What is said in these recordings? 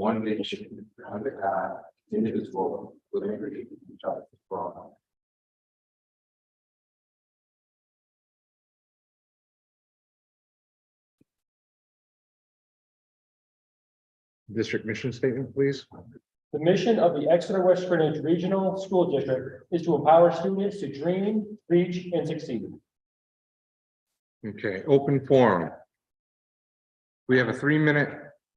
one nation, under God, indivisible, with liberty and justice for all. District mission statement, please. The mission of the Exeter West Greenwich Regional School District is to empower students to dream, reach, and succeed. Okay, open forum. We have a 3-minute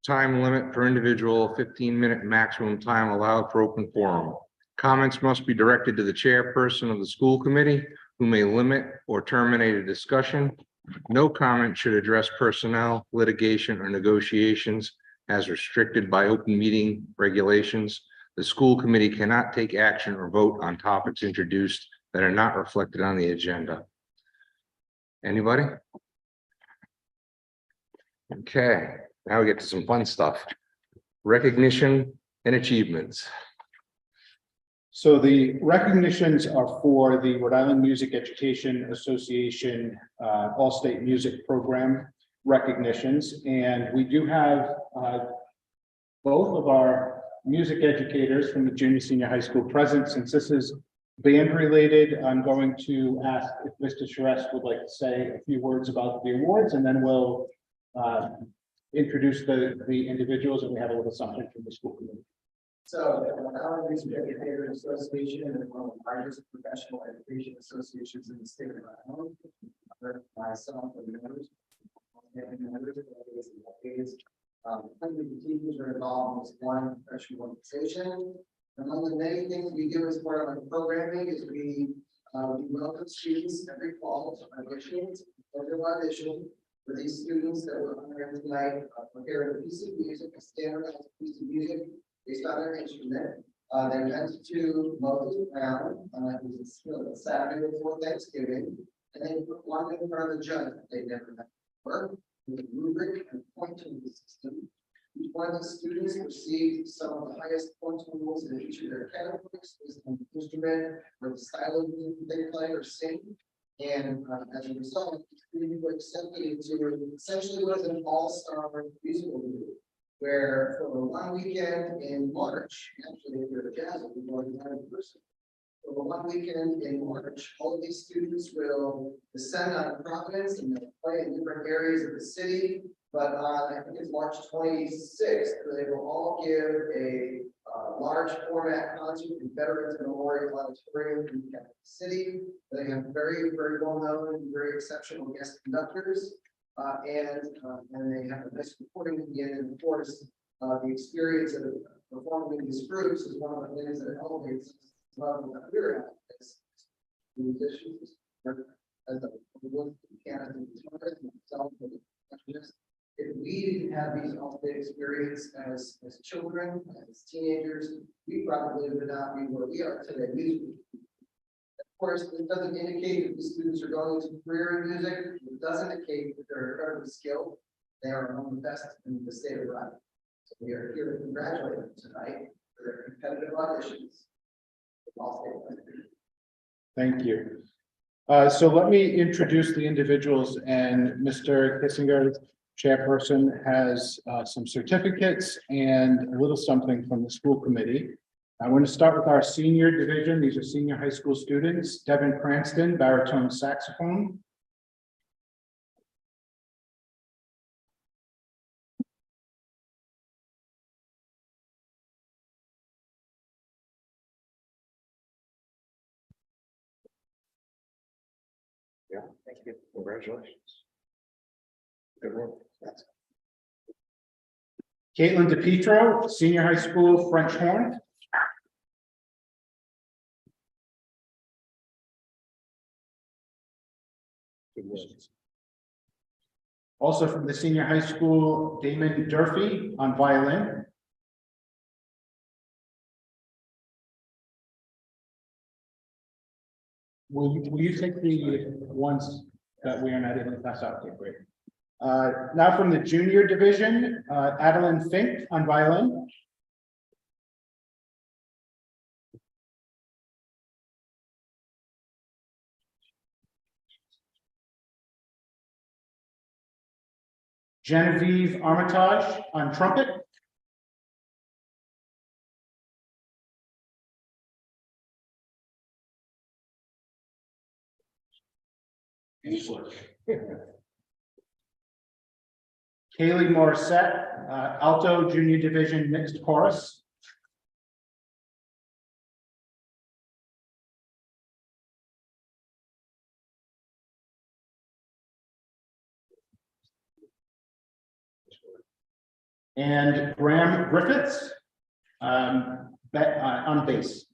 time limit per individual, 15-minute maximum time allowed for open forum. Comments must be directed to the chairperson of the school committee, who may limit or terminate a discussion. No comment should address personnel, litigation, or negotiations as restricted by open meeting regulations. The school committee cannot take action or vote on topics introduced that are not reflected on the agenda. Anybody? Okay, now we get to some fun stuff. Recognition and achievements. So the recognitions are for the Rhode Island Music Education Association All-State Music Program recognitions. And we do have both of our music educators from the junior senior high school present. Since this is band related, I'm going to ask if Mr. Charest would like to say a few words about the awards, and then we'll introduce the individuals, and we have a little something from the school committee. So, the Rhode Island Music Educators Association is one of the largest professional education associations in the state of Rhode Island. Myself and members, hundreds of teachers are involved in this one professional organization. Among the many things we do as part of our programming is we welcome students every fall to audition for these students that we're honoring tonight. Prepare a piece of music, a standardized piece of music based on their instrument. They're meant to mow the ground on Saturday before Thanksgiving, and then put one in front of the judge that they never met before, with a rubric and pointing system. Each one of the students received some of the highest points rules in each of their categories based on the instrument or the style of music they play or sing. And as a result, students were accepted into essentially what is an all-star musical group, where for one weekend in March, actually if you're a jazz, we're going to have a person. For one weekend in March, all of these students will descend on Providence and they'll play in different areas of the city. But on, I think it's March 26th, they will all give a large format concert in Veterans Memorial Auditorium in the city. They have very, very well known and very exceptional guest conductors. And they have a nice recording at the end. And of course, the experience of performing in these groups is one of the things that elevates level that we're at as musicians, as the if we didn't have these all-day experience as children, as teenagers, we probably would not be where we are today. Of course, it doesn't indicate that the students are going to career in music. It does indicate that they're incredibly skilled. They are among the best in the state of Rhode Island. So we are here to congratulate them tonight for their competitive auditions. Thank you. So let me introduce the individuals, and Mr. Kissinger, chairperson, has some certificates and a little something from the school committee. I'm going to start with our senior division. These are senior high school students. Devin Cranston, baritone saxophone. Yeah, thank you. Congratulations. Good work. Caitlin DePietro, senior high school French horn. Good work. Also from the senior high school, Damon Durfee on violin. Will you take the ones that we are not able to pass out? Okay, great. Now from the junior division, Adeline Fink on violin. Genevieve Armitage on trumpet. Kaylee Morissette, alto junior division mixed chorus. And Graham Griffiths, on bass.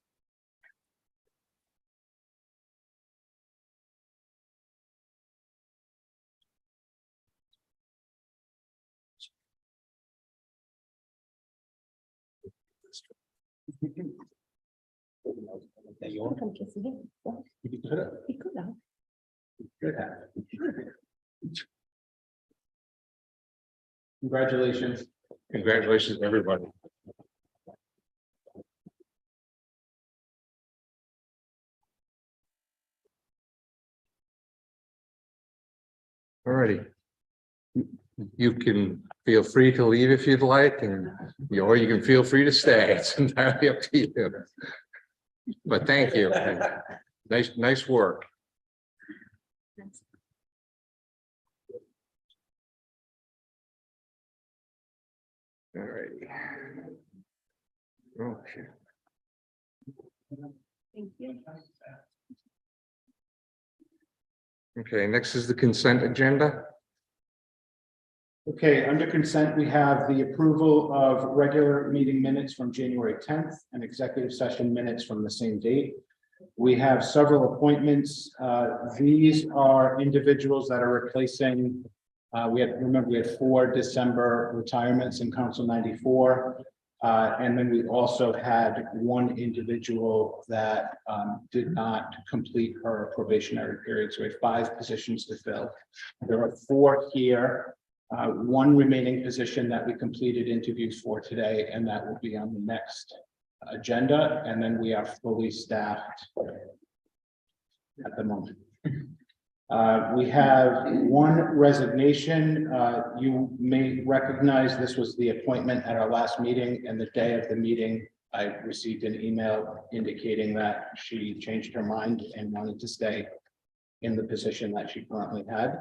Come kiss me. He could have. Congratulations. Congratulations, everybody. All righty. You can feel free to leave if you'd like, or you can feel free to stay. It's entirely up to you. But thank you. Nice work. All righty. Okay. Thank you. Okay, next is the consent agenda. Okay, under consent, we have the approval of regular meeting minutes from January 10th and executive session minutes from the same date. We have several appointments. These are individuals that are replacing. We had 4 December retirements in Council 94. And then we also had 1 individual that did not complete her probationary period. So we have 5 positions to fill. There are 4 here. 1 remaining position that we completed interviews for today, and that will be on the next agenda. And then we are fully staffed at the moment. We have 1 resignation. You may recognize this was the appointment at our last meeting, and the day of the meeting, I received an email indicating that she changed her mind and wanted to stay in the position that she currently had.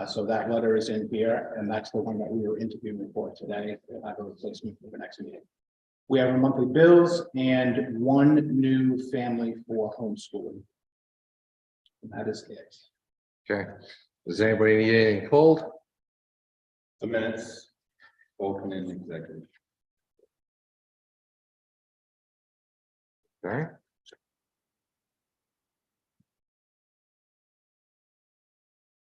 So that letter is in here, and that's the one that we were interviewing for today. We'll have a replacement for the next meeting. We have our monthly bills and 1 new family for homeschooling. And that is it. Okay, does anybody need anything pulled? The minutes, open and executive. Okay.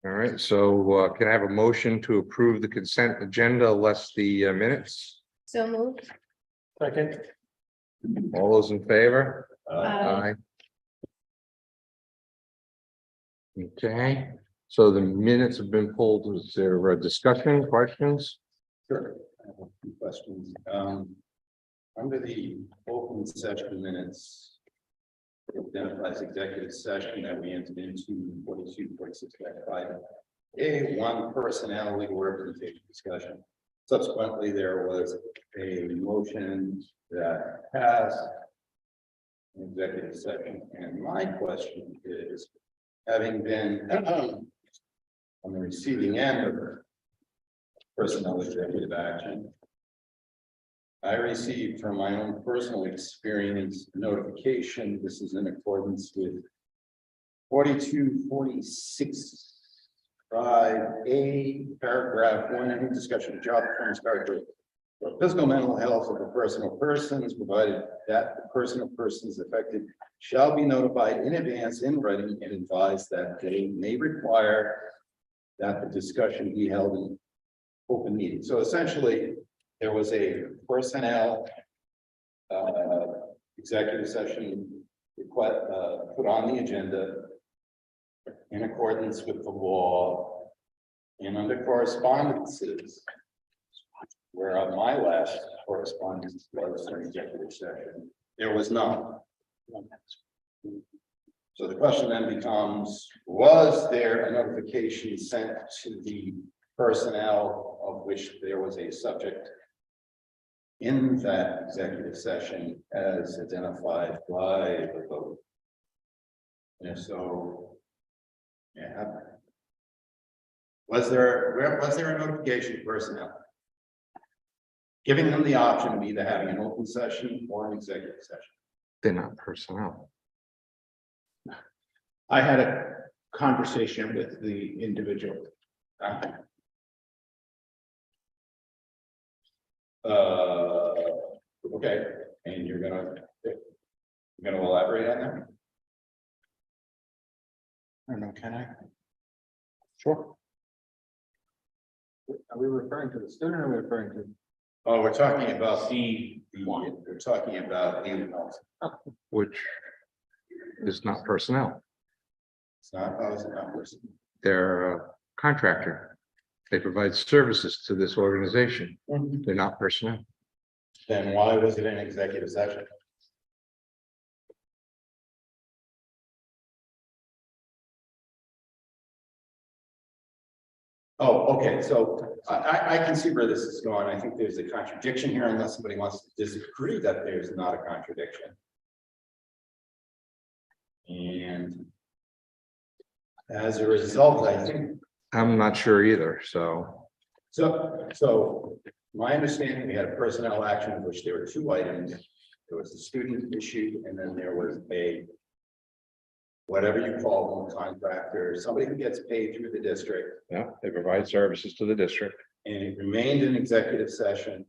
All right, so can I have a motion to approve the consent agenda less the minutes? So moved. Second. All those in favor? Aye. Okay, so the minutes have been pulled. Is there a discussion, questions? Sure. I have a few questions. Under the open session minutes, it identifies executive session that we entered into 42.6.5. A1 personnel legal representation discussion. Subsequently, there was a motion that passed an executive session, and my question is, having been on the receiving end of personnel executive action, I received from my own personal experience notification. This is in accordance with 4246(5)(a) paragraph 1, any discussion of job performance characteristics or physical mental health of the person or persons, provided that the person or persons affected shall be notified in advance in writing and advised that they may require that the discussion be held in open meeting. So essentially, there was a personnel executive session request put on the agenda in accordance with the law and under correspondences, where my last correspondence was an executive session, there was none. So the question then becomes, was there a notification sent to the personnel of which there was a subject in that executive session as identified by the vote? And if so, yeah, Was there a notification to personnel? Giving them the option of either having an open session or an executive session. They're not personnel. I had a conversation with the individual. Okay, and you're gonna elaborate on that? I don't know, can I? Sure. Are we referring to the student or are we referring to? Oh, we're talking about we're talking about Which is not personnel. it's not, oh, it's not person. They're a contractor. They provide services to this organization. They're not personnel. Then why was it an executive session? Oh, okay, so I can see where this is going. I think there's a contradiction here unless somebody wants to disagree that there's not a contradiction. And as a result, I think, I'm not sure either, so. so my understanding, we had a personnel action in which there were two items. There was the student issue, and then there was a whatever you call them, contractor, somebody who gets paid through the district, Yeah, they provide services to the district. and it remained an executive session.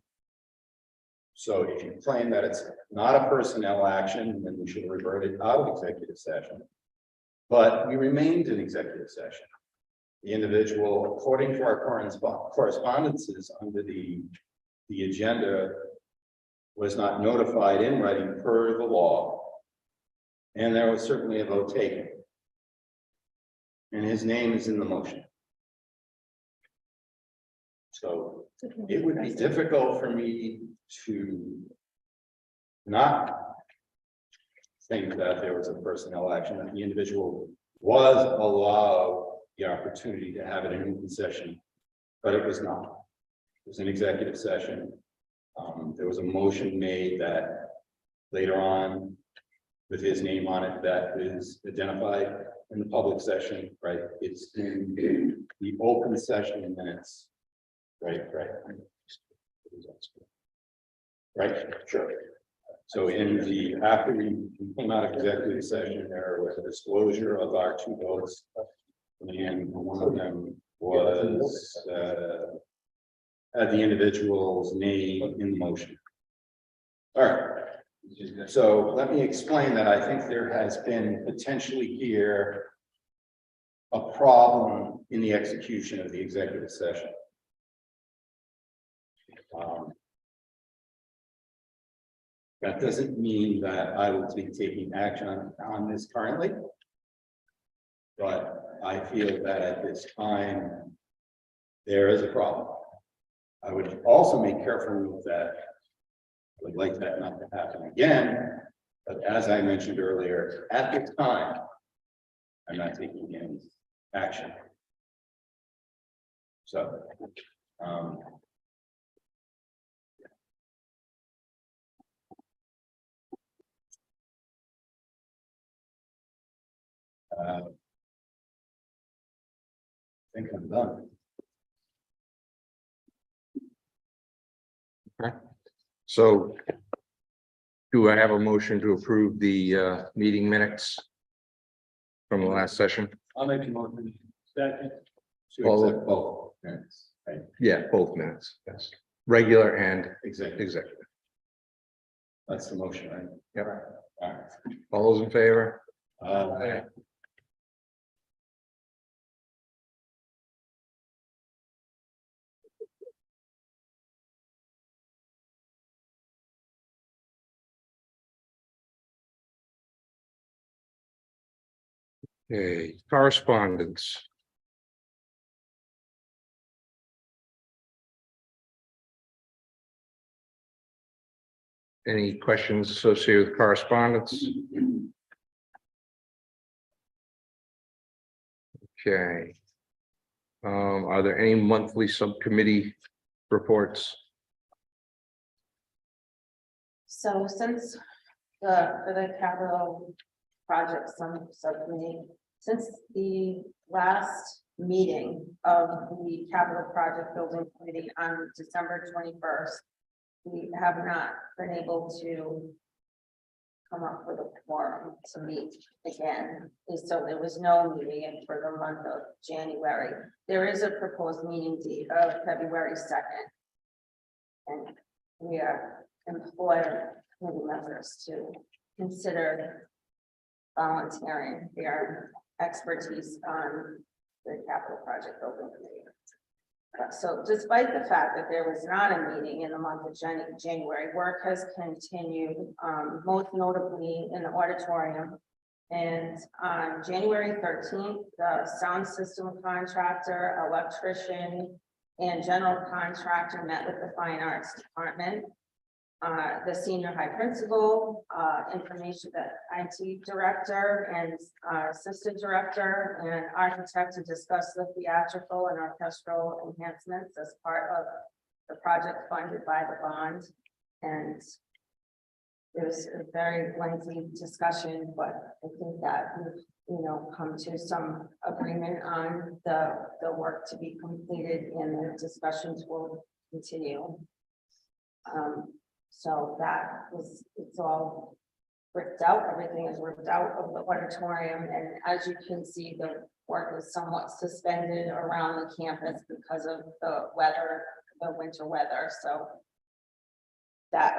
So if you claim that it's not a personnel action, then we should have reverted out of executive session. But we remained in executive session. The individual, according to our correspondences under the agenda, was not notified in writing per the law. And there was certainly a vote taken. And his name is in the motion. So it would be difficult for me to not think that there was a personnel action, that the individual was allowed the opportunity to have it in open session, but it was not. It was an executive session. There was a motion made that later on, with his name on it, that is identified in the public session, right? It's in the open session minutes. Right. Right, sure. So in the, after we came out of executive session, there was a disclosure of our two votes. And one of them was, had the individual's name in the motion. All right. So let me explain that I think there has been potentially here a problem in the execution of the executive session. That doesn't mean that I will be taking action on this currently. But I feel that at this time, there is a problem. I would also make careful note that I would like that not to happen again, but as I mentioned earlier, at this time, I'm not taking any action. So, I think I'm done. So do I have a motion to approve the meeting minutes from the last session? I'll make a motion. Second. To accept both minutes, right? Yeah, both minutes, yes. Regular and Executive, executive. that's the motion, right? Yep. All right. All those in favor? Okay, correspondence. Any questions associated with correspondence? Okay. Are there any monthly subcommittee reports? So since the capital project subcommittee Since the last meeting of the capital project building committee on December 21st, we have not been able to come up with a quorum to meet again. And so there was no meeting for the month of January. There is a proposed meeting date of February 2nd. And we are employing committee members to consider volunteering their expertise on the capital project building committee. So despite the fact that there was not a meeting in the month of January, work has continued, most notably in the auditorium. And on January 13th, the sound system contractor, electrician, and general contractor met with the fine arts department. The senior high principal, information, the IT director and assistant director and architect to discuss the theatrical and orchestral enhancements as part of the project funded by the bond. And it was a very lengthy discussion, but I think that we've, come to some agreement on the work to be completed and the discussions will continue. So it's all ripped out, everything is ripped out of the auditorium, and as you can see, the work was somewhat suspended around the campus because of the weather, the winter weather, so that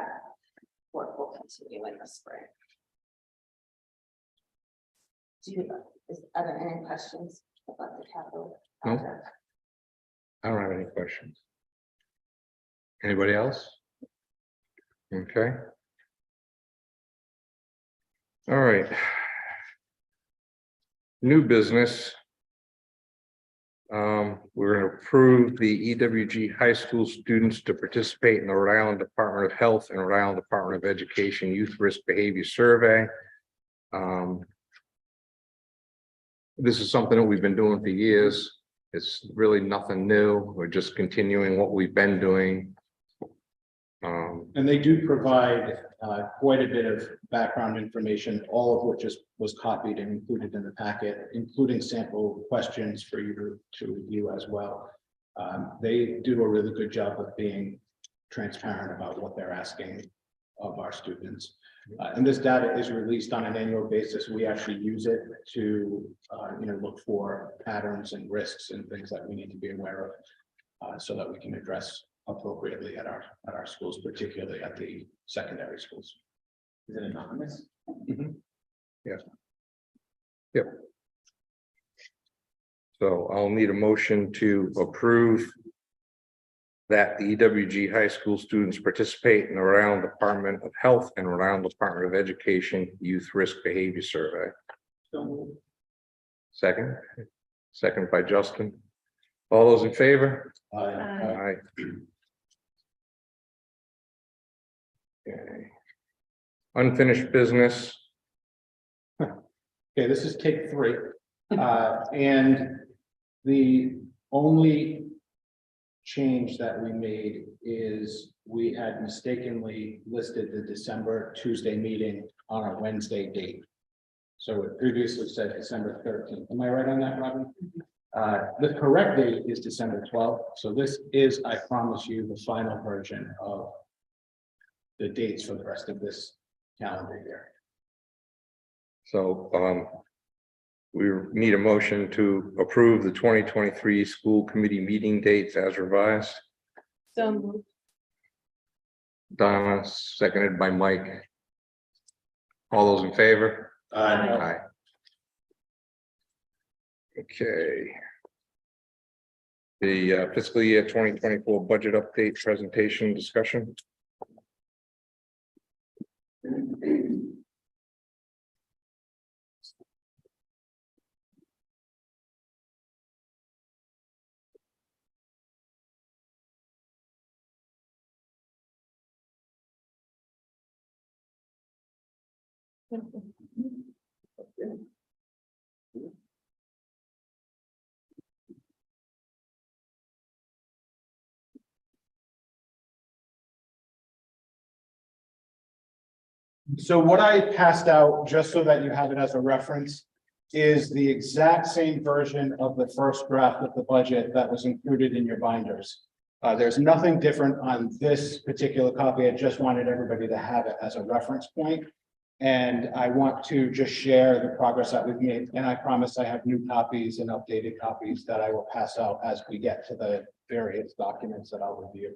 work will continue in the spring. Are there any questions about the capital No. project? I don't have any questions. Anybody else? Okay. All right. New business. We're going to approve the EWG high school students to participate in the Rhode Island Department of Health and Rhode Island Department of Education Youth Risk Behavior Survey. This is something that we've been doing for years. It's really nothing new. We're just continuing what we've been doing. And they do provide quite a bit of background information, all of which was copied and included in the packet, including sample questions for you to review as well. They do a really good job of being transparent about what they're asking of our students. And this data is released on an annual basis. We actually use it to look for patterns and risks and things that we need to be aware of, so that we can address appropriately at our schools, particularly at the secondary schools. Is it anonymous? Yes. Yep. So I'll need a motion to approve that the EWG high school students participate in the Rhode Island Department of Health and Rhode Island Department of Education Youth Risk Behavior Survey. Second by Justin. All those in favor? Aye. Okay. Unfinished business. Okay, this is take 3. And the only change that we made is we had mistakenly listed the December Tuesday meeting on a Wednesday date. So it previously said December 13th. Am I right on that, Robin? The correct date is December 12th. So this is, I promise you, the final version of the dates for the rest of this calendar year. So we need a motion to approve the 2023 school committee meeting dates as revised. So moved. Donna, seconded by Mike. All those in favor? Aye. Okay. The fiscal year 2024 budget update presentation discussion. So what I passed out, just so that you have it as a reference, is the exact same version of the first draft of the budget that was included in your binders. There's nothing different on this particular copy. I just wanted everybody to have it as a reference point. And I want to just share the progress that we've made. And I promise I have new copies and updated copies that I will pass out as we get to the various documents that I'll review.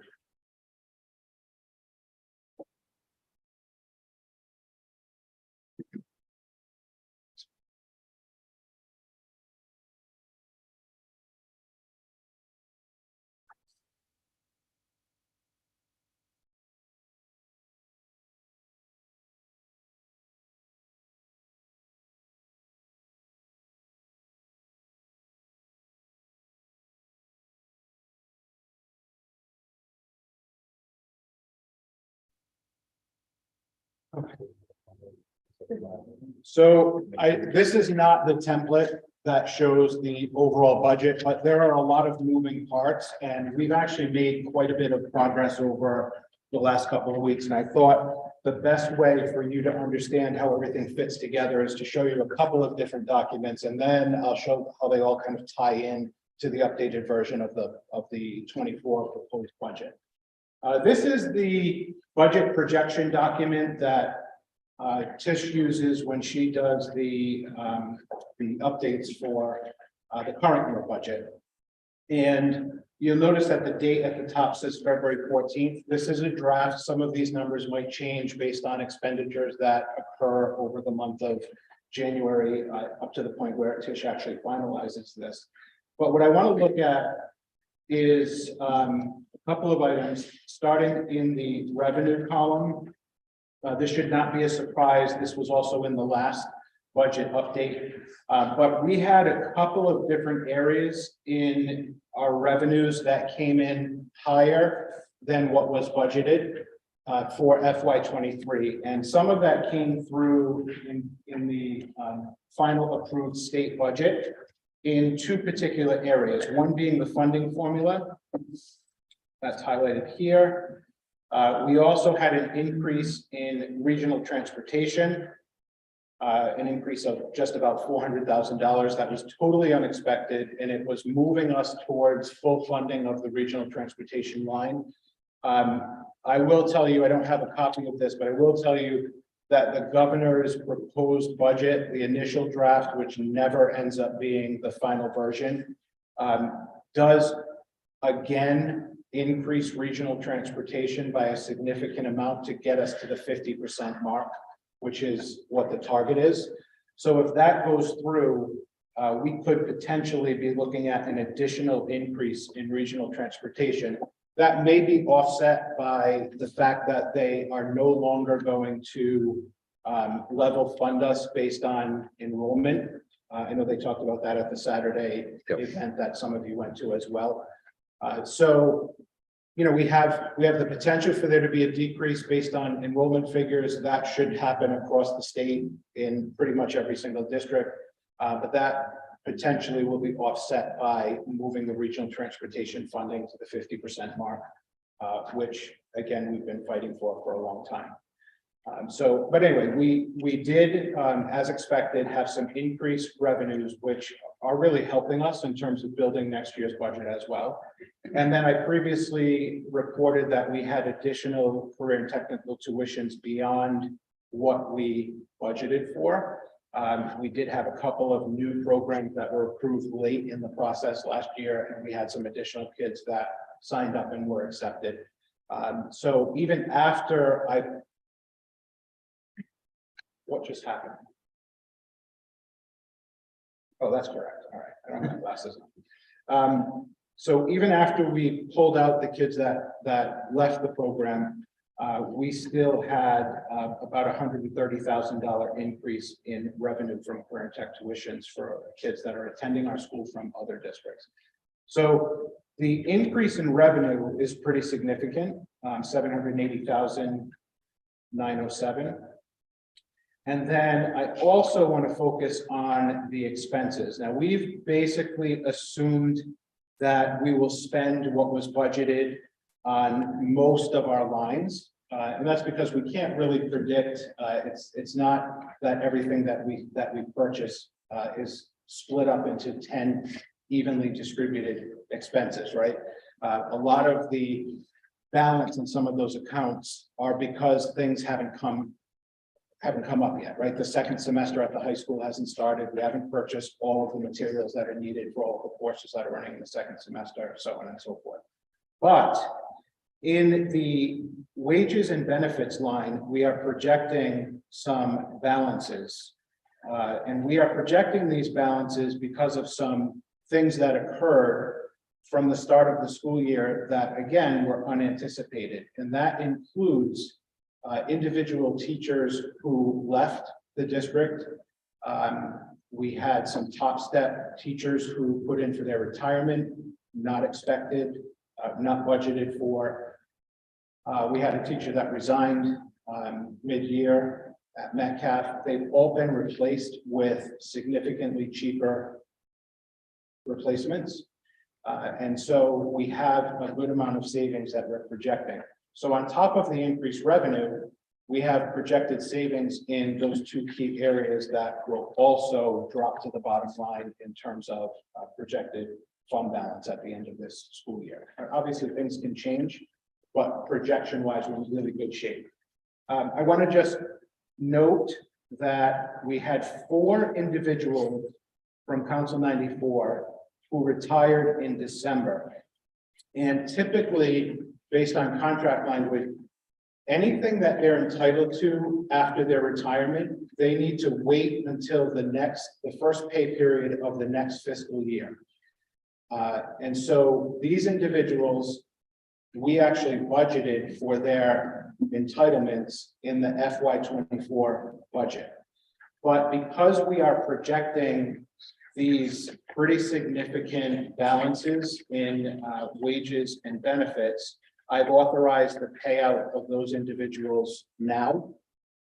So this is not the template that shows the overall budget, but there are a lot of moving parts and we've actually made quite a bit of progress over the last couple of weeks. And I thought the best way for you to understand how everything fits together is to show you a couple of different documents, and then I'll show how they all kind of tie in to the updated version of the 24 proposed budget. This is the budget projection document that Tish uses when she does the updates for the current year budget. And you'll notice that the date at the top says February 14th. This is a draft. Some of these numbers might change based on expenditures that occur over the month of January up to the point where Tish actually finalizes this. But what I want to look at is a couple of items starting in the revenue column. This should not be a surprise. This was also in the last budget update. But we had a couple of different areas in our revenues that came in higher than what was budgeted for FY23. And some of that came through in the final approved state budget in two particular areas, one being the funding formula. That's highlighted here. We also had an increase in regional transportation, an increase of just about $400,000. That was totally unexpected, and it was moving us towards full funding of the regional transportation line. I will tell you, I don't have a copy of this, but I will tell you that the governor's proposed budget, the initial draft, which never ends up being the final version, does again increase regional transportation by a significant amount to get us to the 50% mark, which is what the target is. So if that goes through, we could potentially be looking at an additional increase in regional transportation. That may be offset by the fact that they are no longer going to level fund us based on enrollment. I know they talked about that at the Saturday event that some of you went to as well. So, you know, we have the potential for there to be a decrease based on enrollment figures. That should happen across the state in pretty much every single district. But that potentially will be offset by moving the regional transportation funding to the 50% mark, which again, we've been fighting for a long time. But anyway, we did, as expected, have some increased revenues, which are really helping us in terms of building next year's budget as well. And then I previously reported that we had additional career and technical tuitions beyond what we budgeted for. We did have a couple of new programs that were approved late in the process last year, and we had some additional kids that signed up and were accepted. So even after what just happened? Oh, that's correct. All right, I don't have my glasses on. So even after we pulled out the kids that left the program, we still had about $130,000 increase in revenue from career and tech tuitions for kids that are attending our school from other districts. So the increase in revenue is pretty significant, $780,907. And then I also want to focus on the expenses. Now, we've basically assumed that we will spend what was budgeted on most of our lines. And that's because we can't really predict. It's not that everything that we purchase is split up into 10 evenly distributed expenses, right? A lot of the balance in some of those accounts are because things haven't come up yet, right? The second semester at the high school hasn't started. We haven't purchased all of the materials that are needed for all the courses that are running in the second semester, so on and so forth. But in the wages and benefits line, we are projecting some balances. And we are projecting these balances because of some things that occurred from the start of the school year that, again, were unanticipated. And that includes individual teachers who left the district. We had some top step teachers who put in for their retirement, not expected, not budgeted for. We had a teacher that resigned mid-year at Metcalf. They've all been replaced with significantly cheaper replacements. And so we have a good amount of savings that we're projecting. So on top of the increased revenue, we have projected savings in those two key areas that will also drop to the bottom line in terms of projected fund balance at the end of this school year. Obviously, things can change, but projection wise, we're in really good shape. I want to just note that we had 4 individuals from Council 94 who retired in December. And typically, based on contract language, anything that they're entitled to after their retirement, they need to wait until the first pay period of the next fiscal year. And so these individuals, we actually budgeted for their entitlements in the FY24 budget. But because we are projecting these pretty significant balances in wages and benefits, I've authorized the payout of those individuals now.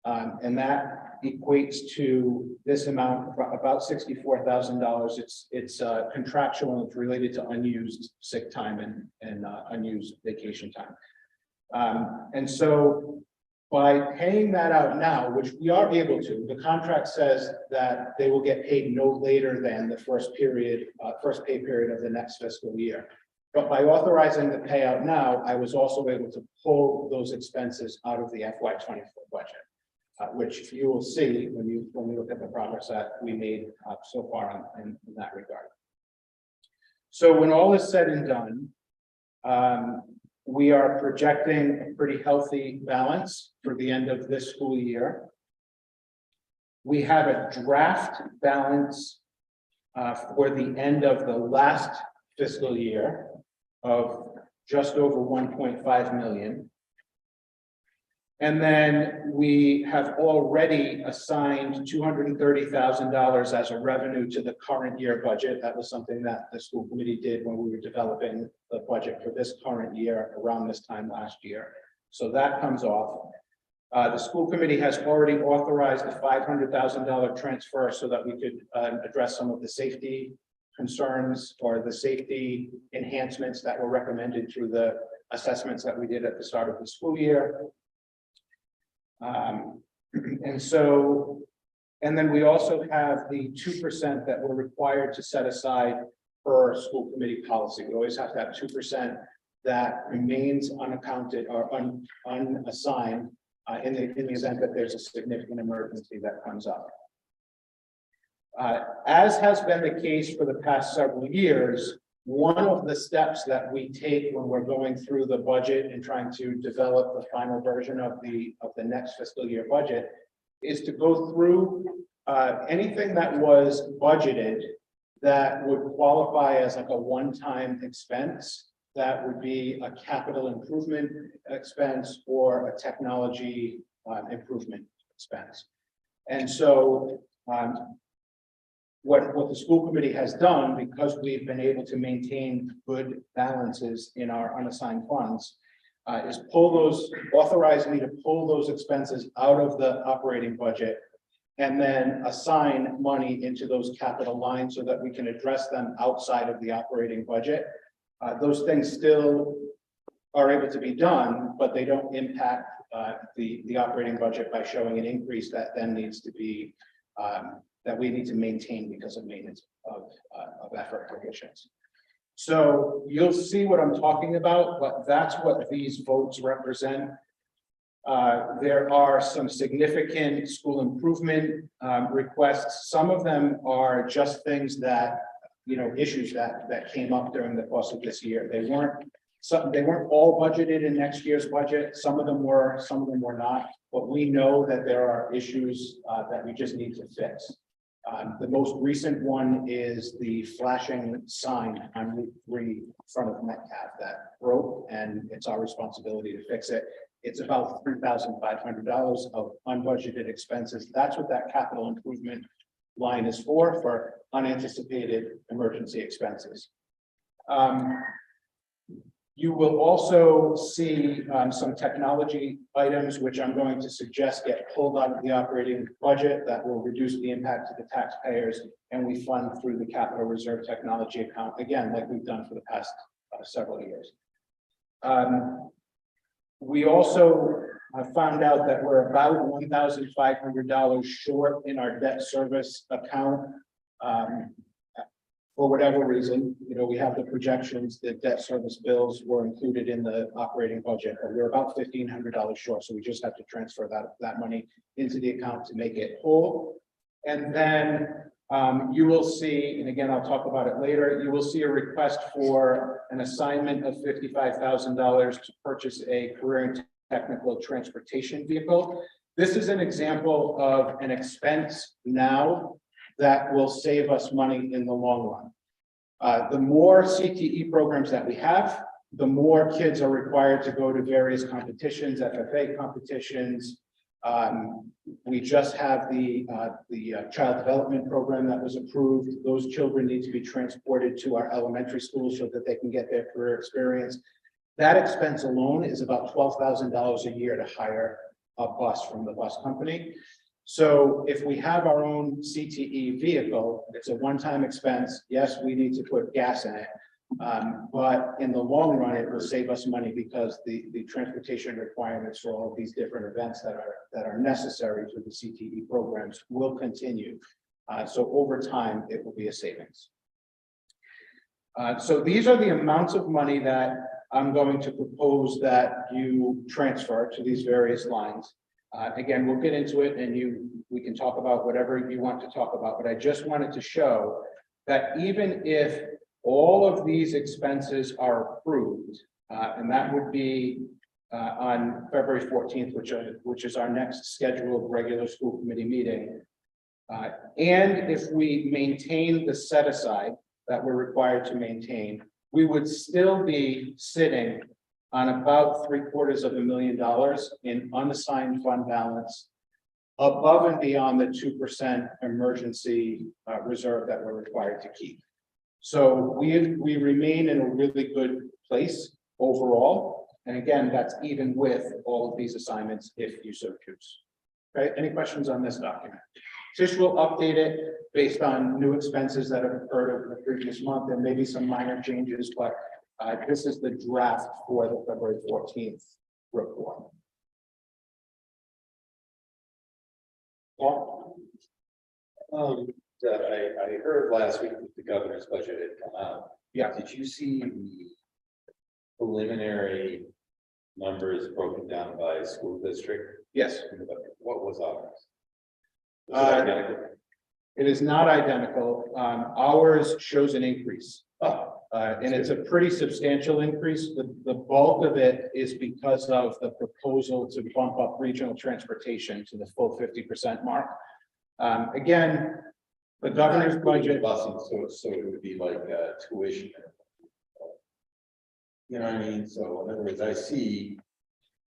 And that equates to this amount, about $64,000. It's contractual and it's related to unused sick time and unused vacation time. And so by paying that out now, which we are able to, the contract says that they will get paid no later than the first pay period of the next fiscal year. But by authorizing the payout now, I was also able to pull those expenses out of the FY24 budget, which you will see when we look at the progress that we made so far in that regard. So when all is said and done, we are projecting a pretty healthy balance for the end of this school year. We have a draft balance for the end of the last fiscal year of just over 1.5 million. And then we have already assigned $230,000 as a revenue to the current year budget. That was something that the school committee did when we were developing the budget for this current year around this time last year. So that comes off. The school committee has already authorized a $500,000 transfer so that we could address some of the safety concerns or the safety enhancements that were recommended through the assessments that we did at the start of the school year. And then we also have the 2% that we're required to set aside per school committee policy. We always have to have 2% that remains unaccounted or unassigned in the event that there's a significant emergency that comes up. As has been the case for the past several years, one of the steps that we take when we're going through the budget and trying to develop the final version of the next fiscal year budget is to go through anything that was budgeted that would qualify as like a one-time expense, that would be a capital improvement expense or a technology improvement expense. And so what the school committee has done, because we've been able to maintain good balances in our unassigned funds, is authorize me to pull those expenses out of the operating budget and then assign money into those capital lines so that we can address them outside of the operating budget. Those things still are able to be done, but they don't impact the operating budget by showing an increase that then needs to be that we need to maintain because of maintenance of effort provisions. So you'll see what I'm talking about, but that's what these votes represent. There are some significant school improvement requests. Some of them are just things that, issues that came up during the course of this year. They weren't all budgeted in next year's budget. Some of them were, some of them were not. But we know that there are issues that we just need to fix. The most recent one is the flashing sign on Route 3 in front of Metcalf that broke, and it's our responsibility to fix it. It's about $3,500 of unbudgeted expenses. That's what that capital improvement line is for unanticipated emergency expenses. You will also see some technology items, which I'm going to suggest get pulled out of the operating budget that will reduce the impact to the taxpayers, and we fund through the capital reserve technology account, again, like we've done for the past several years. We also found out that we're about $1,500 short in our debt service account. For whatever reason, we have the projections that debt service bills were included in the operating budget, but we're about $1,500 short. So we just have to transfer that money into the account to make it whole. And then you will see, and again, I'll talk about it later, you will see a request for an assignment of $55,000 to purchase a career and technical transportation vehicle. This is an example of an expense now that will save us money in the long run. The more CTE programs that we have, the more kids are required to go to various competitions, FFA competitions. We just have the child development program that was approved. Those children need to be transported to our elementary schools so that they can get their career experience. That expense alone is about $12,000 a year to hire a bus from the bus company. So if we have our own CTE vehicle, it's a one-time expense. Yes, we need to put gas in it. But in the long run, it will save us money because the transportation requirements for all of these different events that are necessary for the CTE programs will continue. So over time, it will be a savings. So these are the amounts of money that I'm going to propose that you transfer to these various lines. Again, we'll get into it and we can talk about whatever you want to talk about, but I just wanted to show that even if all of these expenses are approved, and that would be on February 14th, which is our next scheduled regular school committee meeting. And if we maintain the set aside that we're required to maintain, we would still be sitting on about $750,000 in unassigned fund balance above and beyond the 2% emergency reserve that we're required to keep. So we remain in a really good place overall. And again, that's even with all of these assignments, if you so choose. Okay, any questions on this document? Tish will update it based on new expenses that have occurred over the previous month and maybe some minor changes, but this is the draft for the February 14th report. Paul? I heard last week that the governor's budget had come out. Yeah. Did you see the preliminary numbers broken down by school district? Yes. What was ours? It is not identical. Ours shows an increase. And it's a pretty substantial increase. The bulk of it is because of the proposal to bump up regional transportation to the full 50% mark. Again, the governor's budget. Busing, so it would be like tuition. You know what I mean? So in other words, I see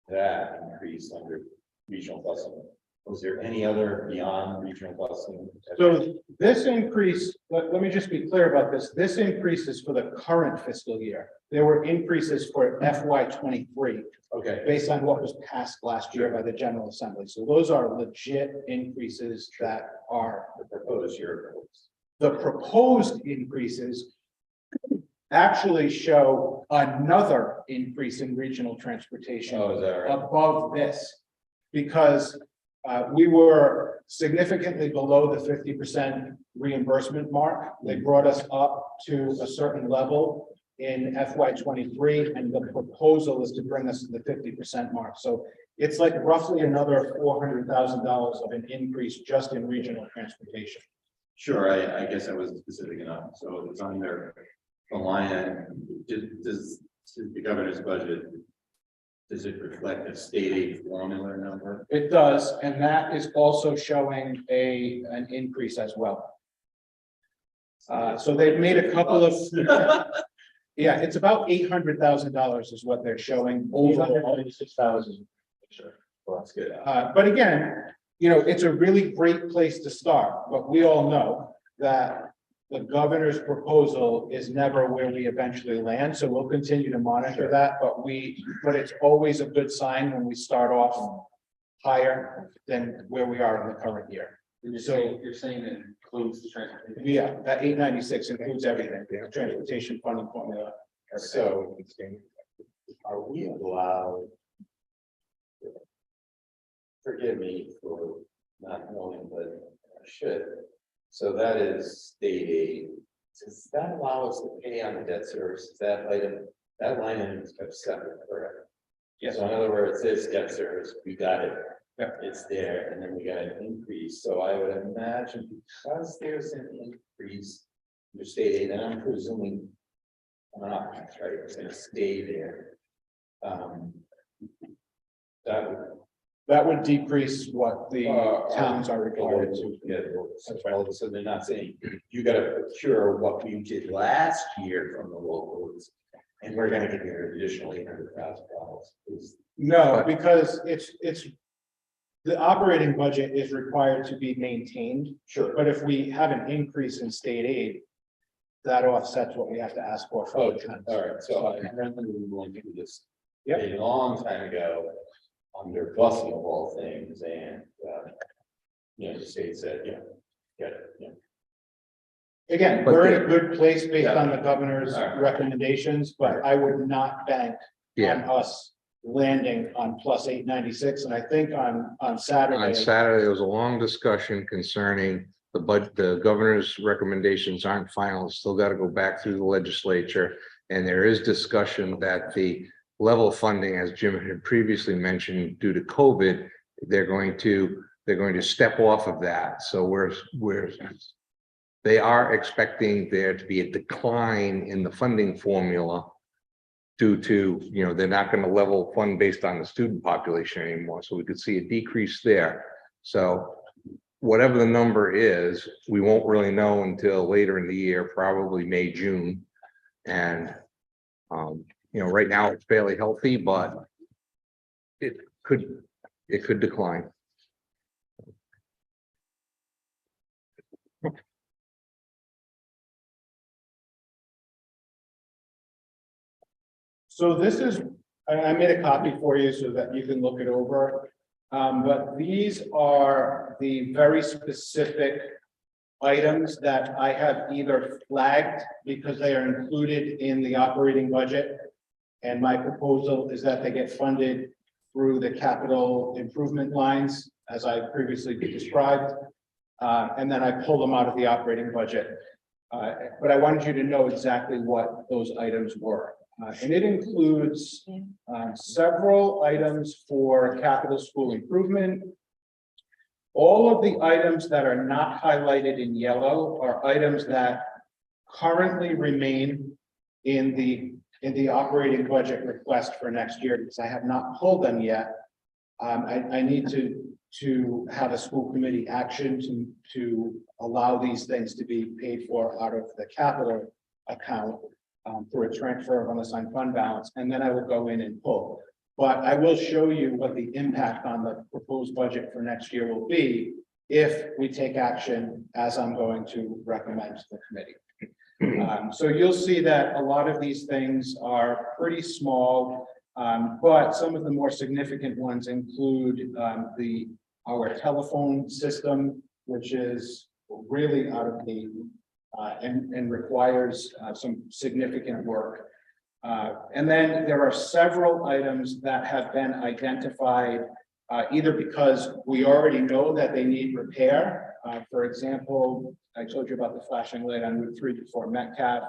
that increase under regional busing. Was there any other beyond regional busing? So this increase, let me just be clear about this. This increase is for the current fiscal year. There were increases for FY23. Okay. Based on what was passed last year by the General Assembly. So those are legit increases that are The proposed year. the proposed increases actually show another increase in regional transportation Oh, is that right? above this. Because We were significantly below the 50% reimbursement mark. They brought us up to a certain level in FY '23, and the proposal is to bring us to the 50% mark. So it's like roughly another $400,000 of an increase just in regional transportation. Sure, I guess I wasn't specific enough, so it's on their, the line, does the governor's budget, does it reflect a state aid formula number? It does, and that is also showing an increase as well. So they've made a couple of, yeah, it's about $800,000 is what they're showing overall. 6,000. Sure. Well, that's good. But again, you know, it's a really great place to start, but we all know that the governor's proposal is never where we eventually land, so we'll continue to monitor that, but it's always a good sign when we start off higher than where we are in the current year. You're saying it includes the transportation. Yeah, that 896 includes everything, transportation funding formula. So, are we allowed? Forgive me for not knowing, but I should. So that is state aid. Does that allow us to pay on the debt service? Is that item, that line item is kept separate, correct? Yes. So in other words, this debt service, we got it. Yeah. It's there, and then we got an increase. So I would imagine because there's an increase in the state aid, and I'm presuming right, it's gonna stay there. That would decrease what the towns are required to. Yeah, so they're not saying, you gotta procure what we did last year from the locals. And we're gonna give you an additional $800,000. No, because it's. The operating budget is required to be maintained, Sure. but if we have an increase in state aid. That offsets what we have to ask for. Oh, the towns. all right, so I remember we were going to do this Yep. a long time ago. Under busing of all things, and you know, the state said, yeah, get it, yeah. Again, But we're in a good place based on the governor's All right. recommendations, but I would not bank on us landing on plus 896, and I think on Saturday. On Saturday, there was a long discussion concerning the governor's recommendations aren't final, still got to go back through the legislature. And there is discussion that the level funding, as Jim had previously mentioned, due to COVID, they're going to step off of that. So they are expecting there to be a decline in the funding formula due to, you know, they're not going to level fund based on the student population anymore. So we could see a decrease there. So whatever the number is, we won't really know until later in the year, probably May, June. And, you know, right now it's fairly healthy, but it could decline. So this is, I made a copy for you so that you can look it over. But these are the very specific items that I have either flagged because they are included in the operating budget. And my proposal is that they get funded through the capital improvement lines, as I previously described. And then I pull them out of the operating budget. But I wanted you to know exactly what those items were. And it includes several items for capital school improvement. All of the items that are not highlighted in yellow are items that currently remain in the operating budget request for next year, because I have not pulled them yet. I need to have a school committee action to allow these things to be paid for out of the capital account. For a transfer of unassigned fund balance, and then I will go in and pull. But I will show you what the impact on the proposed budget for next year will be if we take action as I'm going to recommend to the committee. So you'll see that a lot of these things are pretty small, but some of the more significant ones include our telephone system, which is really out of date. And requires some significant work. And then there are several items that have been identified either because we already know that they need repair. For example, I told you about the flashing light on Route 3 before Metcalf.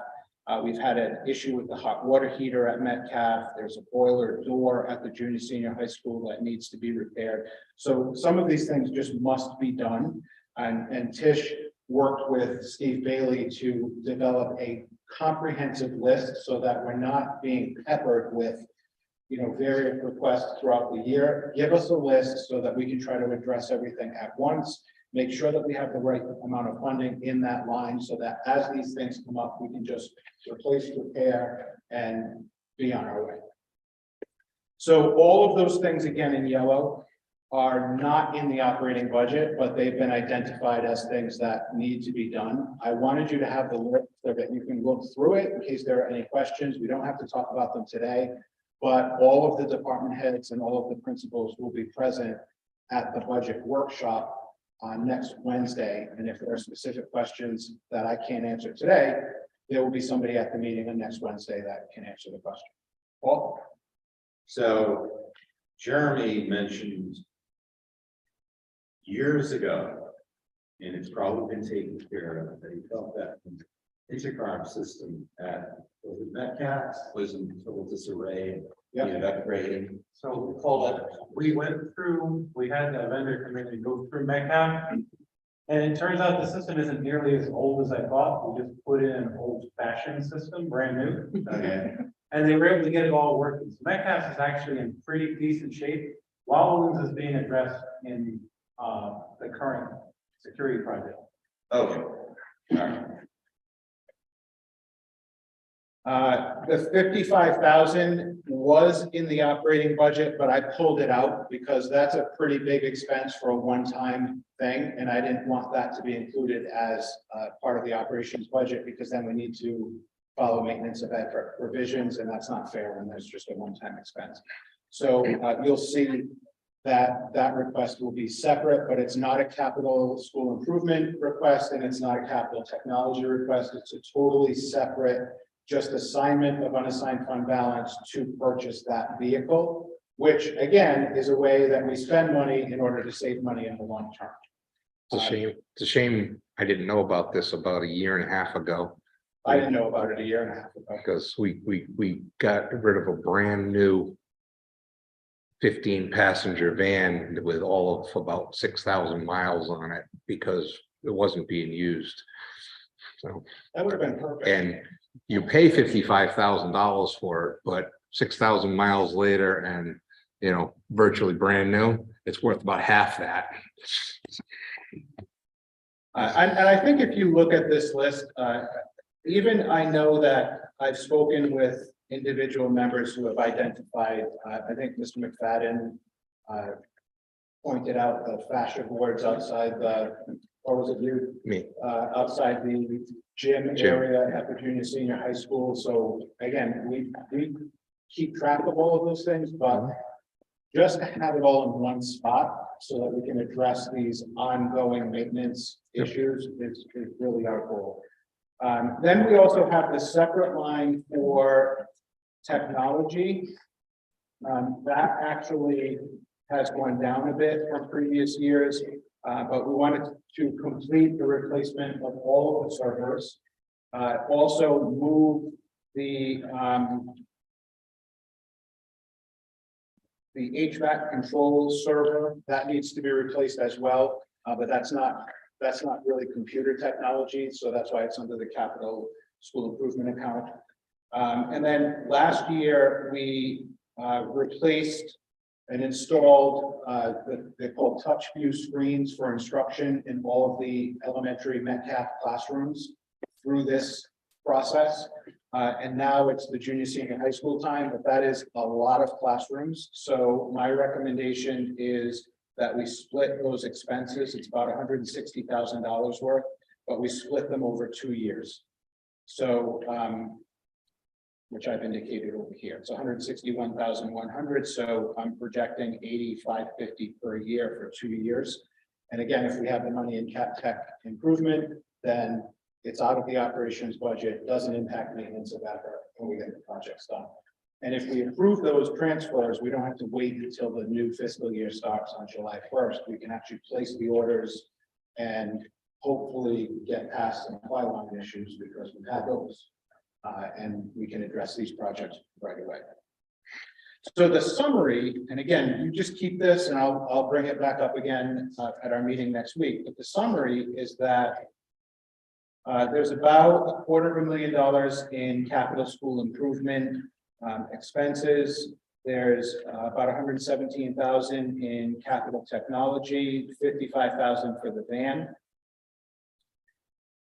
We've had an issue with the hot water heater at Metcalf. There's a boiler door at the junior senior high school that needs to be repaired. So some of these things just must be done. And Tish worked with Steve Bailey to develop a comprehensive list so that we're not being peppered with, various requests throughout the year. Give us a list so that we can try to address everything at once. Make sure that we have the right amount of funding in that line so that as these things come up, we can just replace, repair, and be on our way. So all of those things, again, in yellow, are not in the operating budget, but they've been identified as things that need to be done. I wanted you to have the list so that you can look through it in case there are any questions. We don't have to talk about them today, but all of the department heads and all of the principals will be present at the budget workshop on next Wednesday. And if there are specific questions that I can't answer today, there will be somebody at the meeting on next Wednesday that can answer the question. Paul? So Jeremy mentioned years ago, and it's probably been taken care of, that he felt that the intercom system at Metcalf was in total disarray, needed upgrading. So, Paul, we had a vendor come in and go through Metcalf. And it turns out the system isn't nearly as old as I thought. We just put in an old fashioned system, brand new. Okay, And they were able to get it all working. So Metcalf is actually in pretty decent shape. Wildlands is being addressed in the current security project. okay, all right. The 55,000 was in the operating budget, but I pulled it out because that's a pretty big expense for a one-time thing. And I didn't want that to be included as part of the operations budget because then we need to follow maintenance of that provisions, and that's not fair when there's just a one-time expense. So you'll see that that request will be separate, but it's not a capital school improvement request and it's not a capital technology request. It's a totally separate, just assignment of unassigned fund balance to purchase that vehicle, which again is a way that we spend money in order to save money in the long term. It's a shame. It's a shame I didn't know about this about a year and a half ago. I didn't know about it a year and a half ago. Because we got rid of a brand new 15-passenger van with all of about 6,000 miles on it because it wasn't being used. So, That would have been perfect. and you pay $55,000 for it, but 6,000 miles later and, virtually brand new, it's worth about half that. And I think if you look at this list, even I know that I've spoken with individual members who have identified, I think Mr. McFadden pointed out the fascia boards outside the, or was it you? Me. Outside the gym area at the junior senior high school. So again, we keep track of all of those things, but just to have it all in one spot so that we can address these ongoing maintenance issues is really our goal. Then we also have the separate line for technology. That actually has gone down a bit from previous years, but we wanted to complete the replacement of all of the servers. Also move the HVAC control server that needs to be replaced as well, but that's not really computer technology, so that's why it's under the capital school improvement account. And then last year we replaced and installed they're called touch view screens for instruction in all of the elementary Metcalf classrooms through this process. And now it's the junior senior high school time, but that is a lot of classrooms. So my recommendation is that we split those expenses. It's about $160,000 worth, but we split them over 2 years. So, which I've indicated over here, it's 161,100. So I'm projecting 8550 per year for 2 years. And again, if we have the money in cap tech improvement, then it's out of the operations budget, doesn't impact maintenance of effort when we get the projects done. And if we approve those transfers, we don't have to wait until the new fiscal year starts on July first. We can actually place the orders and hopefully get past some supply line issues because we've had those. And we can address these projects right away. So the summary, and again, you just keep this and I'll bring it back up again at our meeting next week. But the summary is that there's about $250,000 in capital school improvement expenses. There's about $117,000 in capital technology, $55,000 for the van.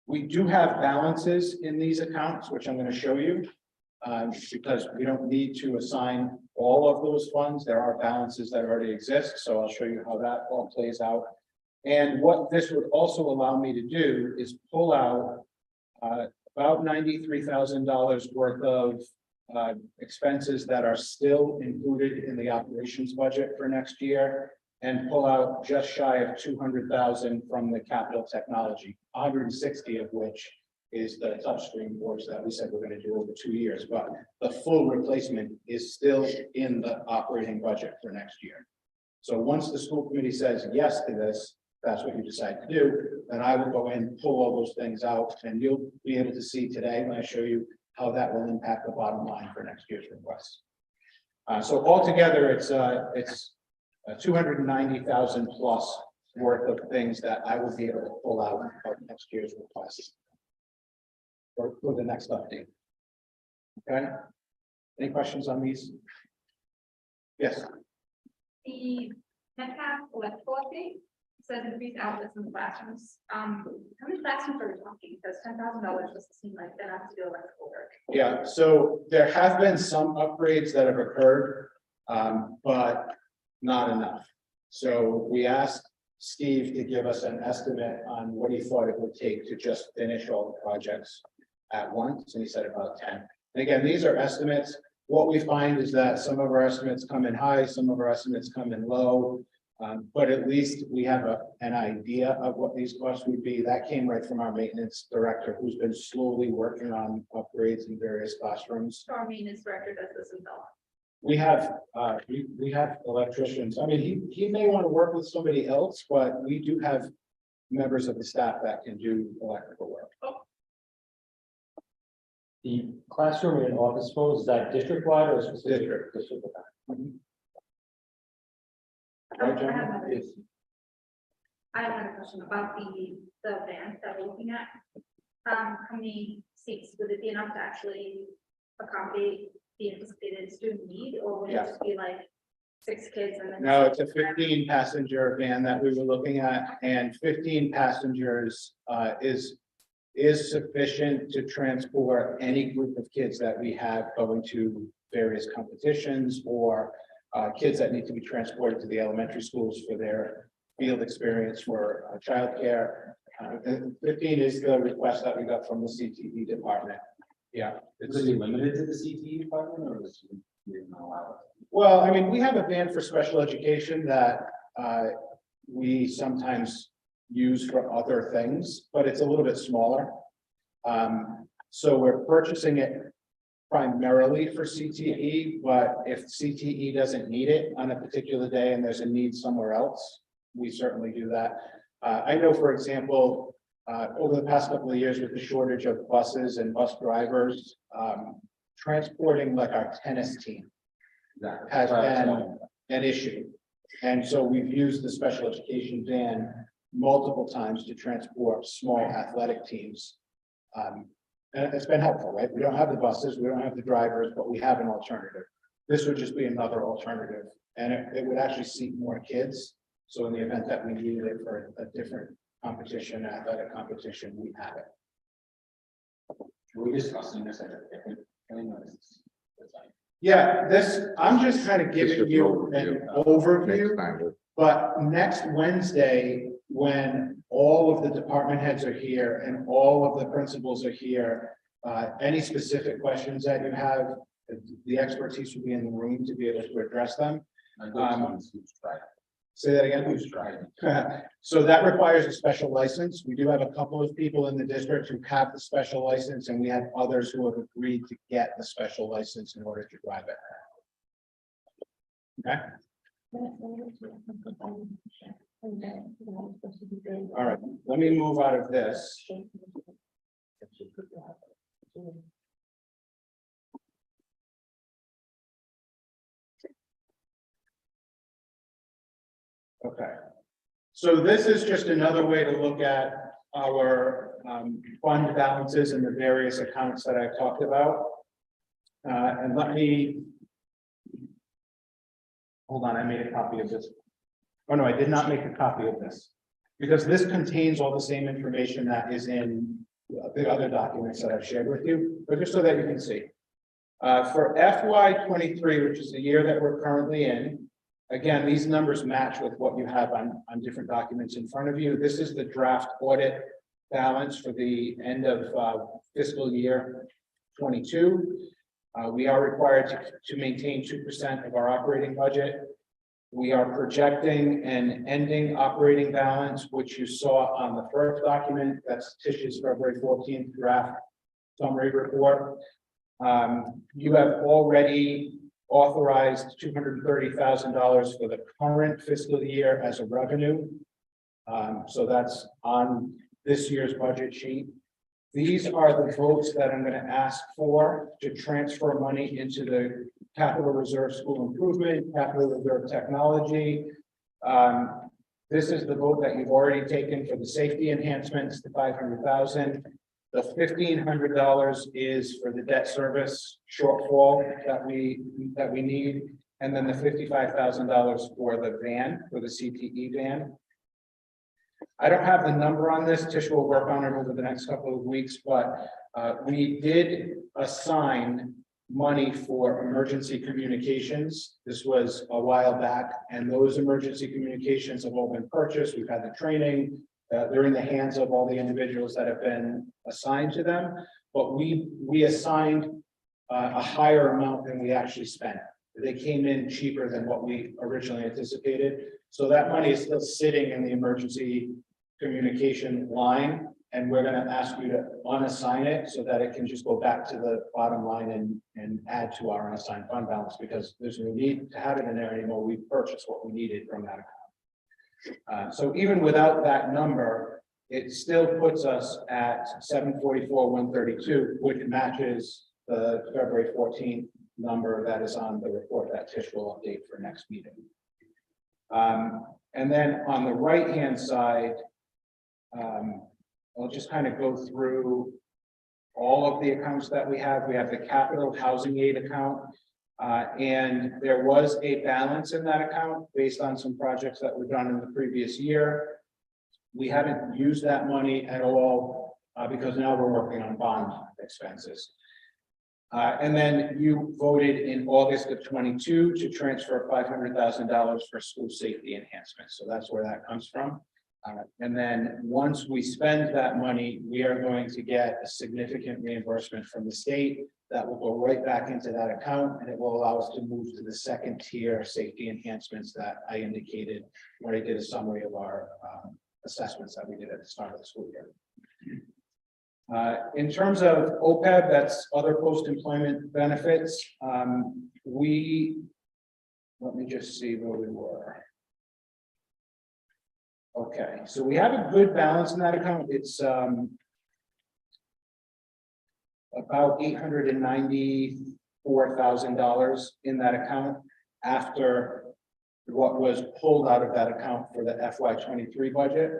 We do have balances in these accounts, which I'm going to show you. Because we don't need to assign all of those funds. There are balances that already exist, so I'll show you how that all plays out. And what this would also allow me to do is pull out about $93,000 worth of expenses that are still included in the operations budget for next year and pull out just shy of 200,000 from the capital technology, 160 of which is the touchscreen boards that we said we're going to do over 2 years, but the full replacement is still in the operating budget for next year. So once the school committee says yes to this, that's what you decide to do, then I will go in, pull all those things out, and you'll be able to see today when I show you how that will impact the bottom line for next year's request. So altogether, it's 290,000 plus worth of things that I will be able to pull out of next year's request. For the next update. Okay, any questions on these? Yes, The Metcalf electrical update says increased outlets in the classrooms. How many classrooms are we talking? Because $10,000 doesn't seem like enough to do electrical work. yeah, so there have been some upgrades that have occurred, but not enough. So we asked Steve to give us an estimate on what he thought it would take to just finish all the projects at once, and he said about 10. And again, these are estimates. What we find is that some of our estimates come in high, some of our estimates come in low. But at least we have an idea of what these costs would be. That came right from our maintenance director, who's been slowly working on upgrades in various classrooms. So our maintenance director does this himself. We have electricians. I mean, he may want to work with somebody else, but we do have members of the staff that can do electrical work. The classroom and office phones, is that district-wide or specific? District. Right, I Jen? have another- Yes. I have another question about the van that we're looking at. How many seats would it be enough to actually accommodate the anticipated student need, or would it Yeah. just be like 6 kids and then? No, it's a 15-passenger van that we were looking at, and 15 passengers is sufficient to transport any group of kids that we have going to various competitions or kids that need to be transported to the elementary schools for their field experience for childcare. 15 is the request that we got from the CTE department. Yeah. Is it limited to the CTE department or is it not allowed? Well, I mean, we have a van for special education that we sometimes use for other things, but it's a little bit smaller. So we're purchasing it primarily for CTE, but if CTE doesn't need it on a particular day and there's a need somewhere else, we certainly do that. I know, for example, over the past couple of years with the shortage of buses and bus drivers, transporting like our tennis team has been an issue. And so we've used the special education van multiple times to transport small athletic teams. And it's been helpful, right? We don't have the buses, we don't have the drivers, but we have an alternative. This would just be another alternative, and it would actually seat more kids. So in the event that we needed it for a different competition, athletic competition, we have it. We're discussing this. Yeah, I'm just kind of giving you an overview. Next time, But next Wednesday, when all of the department heads are here and all of the principals are here, any specific questions that you have, the expertise will be in the room to be able to address them. Say that again. Who's trying? So that requires a special license. We do have a couple of people in the district who have the special license, and we have others who have agreed to get the special license in order to drive it. Okay, all right, let me move out of this. Okay. So this is just another way to look at our fund balances in the various accounts that I've talked about. And let me. Hold on, I made a copy of this. Oh, no, I did not make a copy of this. Because this contains all the same information that is in the other documents that I've shared with you, but just so that you can see. For FY '23, which is the year that we're currently in. Again, these numbers match with what you have on different documents in front of you. This is the draft audit balance for the end of fiscal year '22. We are required to maintain 2% of our operating budget. We are projecting an ending operating balance, which you saw on the first document. That's Tish's February 14th draft summary report. You have already authorized $230,000 for the current fiscal year as a revenue. So that's on this year's budget sheet. These are the votes that I'm going to ask for to transfer money into the capital reserve school improvement, capital reserve technology. This is the vote that you've already taken for the safety enhancements, the $500,000. The $1,500 is for the debt service shortfall that we need, and then the $55,000 for the van, for the CTE van. I don't have the number on this. Tish will work on it over the next couple of weeks, but we did assign money for emergency communications. This was a while back, and those emergency communications have all been purchased. We've had the training. They're in the hands of all the individuals that have been assigned to them, but we assigned a higher amount than we actually spent. They came in cheaper than what we originally anticipated. So that money is still sitting in the emergency communication line, and we're going to ask you to unassign it so that it can just go back to the bottom line and add to our unassigned fund balance, because there's no need to have it in there anymore. We purchased what we needed from that account. So even without that number, it still puts us at $744,132, which matches the February 14th number that is on the report that Tish will update for next meeting. And then on the right-hand side, I'll just kind of go through all of the accounts that we have. We have the capital housing aid account. And there was a balance in that account based on some projects that were done in the previous year. We haven't used that money at all because now we're working on bond expenses. And then you voted in August of '22 to transfer $500,000 for school safety enhancements. So that's where that comes from. And then once we spend that money, we are going to get a significant reimbursement from the state that will go right back into that account, and it will allow us to move to the second tier safety enhancements that I indicated when I did a summary of our assessments that we did at the start of the school year. In terms of OPEB, that's other post-employment benefits. Let me just see where we were. Okay, so we have a good balance in that account. It's about $894,000 in that account after what was pulled out of that account for the FY '23 budget.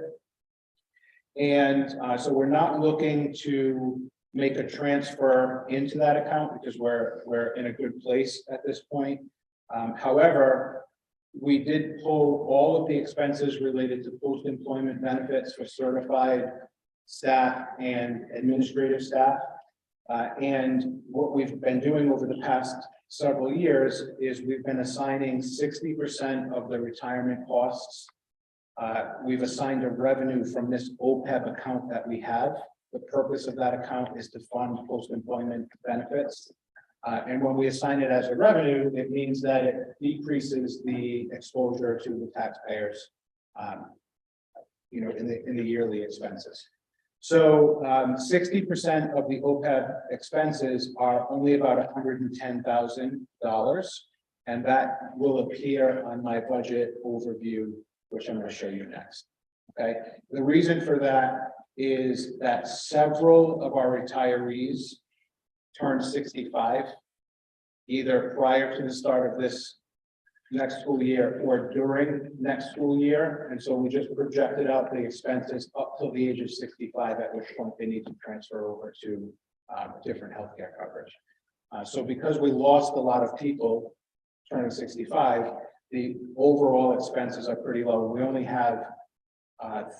And so we're not looking to make a transfer into that account because we're in a good place at this point. However, we did pull all of the expenses related to post-employment benefits for certified staff and administrative staff. And what we've been doing over the past several years is we've been assigning 60% of the retirement costs. We've assigned a revenue from this OPEB account that we have. The purpose of that account is to fund post-employment benefits. And when we assign it as a revenue, it means that it decreases the exposure to the taxpayers. In the yearly expenses. So 60% of the OPEB expenses are only about $110,000. And that will appear on my budget overview, which I'm going to show you next. Okay, the reason for that is that several of our retirees turned 65 either prior to the start of this next school year or during next school year. And so we just projected out the expenses up till the age of 65, at which point they need to transfer over to different healthcare coverage. So because we lost a lot of people turning 65, the overall expenses are pretty low. We only have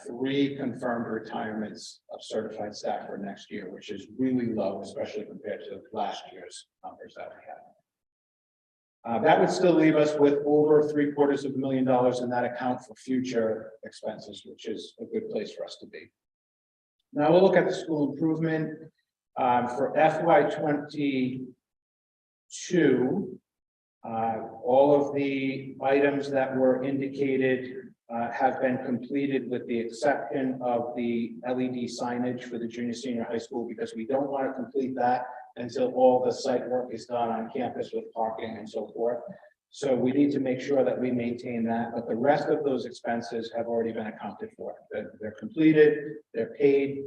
3 confirmed retirements of certified staff for next year, which is really low, especially compared to last year's numbers that we had. That would still leave us with over $750,000 in that account for future expenses, which is a good place for us to be. Now we'll look at the school improvement for FY22. All of the items that were indicated have been completed with the exception of the LED signage for the junior senior high school, because we don't want to complete that until all the site work is done on campus with parking and so forth. So we need to make sure that we maintain that, but the rest of those expenses have already been accounted for. They're completed, they're paid.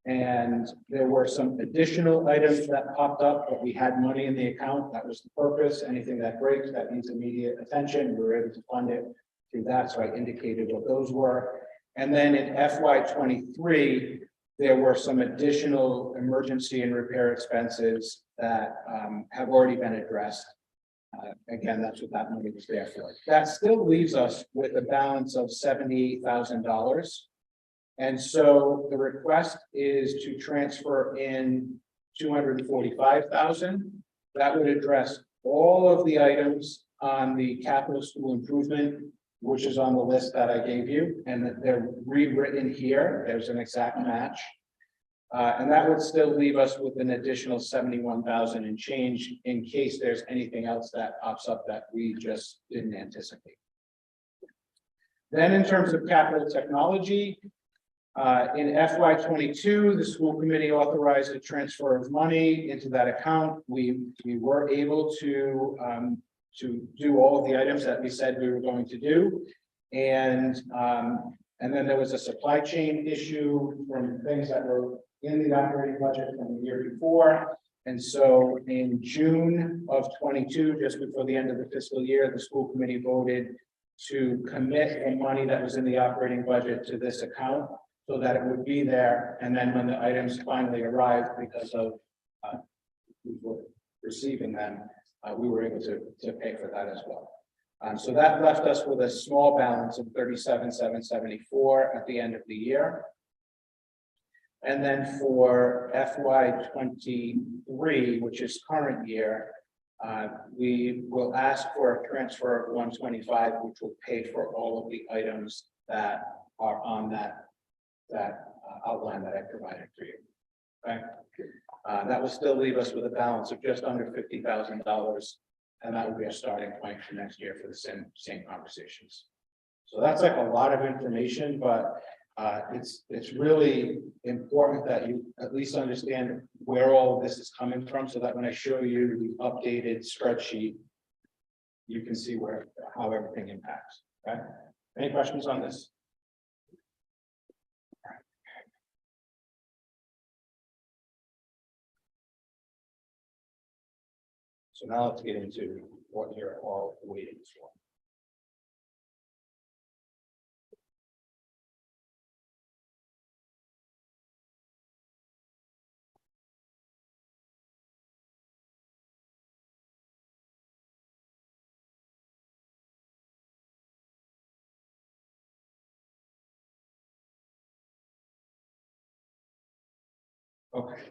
And there were some additional items that popped up, but we had money in the account. That was the purpose. Anything that breaks, that needs immediate attention, we were able to fund it through that. So I indicated what those were. And then in FY23, there were some additional emergency and repair expenses that have already been addressed. Again, that's what that money was there for. That still leaves us with a balance of $78,000. And so the request is to transfer in $245,000. That would address all of the items on the capital school improvement, which is on the list that I gave you, and they're rewritten here. There's an exact match. And that would still leave us with an additional $71,000 and change in case there's anything else that pops up that we just didn't anticipate. Then in terms of capital technology, in FY22, the school committee authorized a transfer of money into that account. We were able to do all of the items that we said we were going to do. And then there was a supply chain issue from things that were in the operating budget from the year before. And so in June of 22, just before the end of the fiscal year, the school committee voted to commit the money that was in the operating budget to this account so that it would be there. And then when the items finally arrived, because of receiving them, we were able to pay for that as well. So that left us with a small balance of $37,774 at the end of the year. And then for FY23, which is current year, we will ask for a transfer of $125, which will pay for all of the items that are on that outline that I provided for you. Okay. That will still leave us with a balance of just under $50,000, and that will be a starting point for next year for the same conversations. So that's like a lot of information, but it's really important that you at least understand where all of this is coming from, so that when I show you the updated spreadsheet, you can see how everything impacts. Okay. Any questions on this? So now let's get into what you're all waiting for. Okay.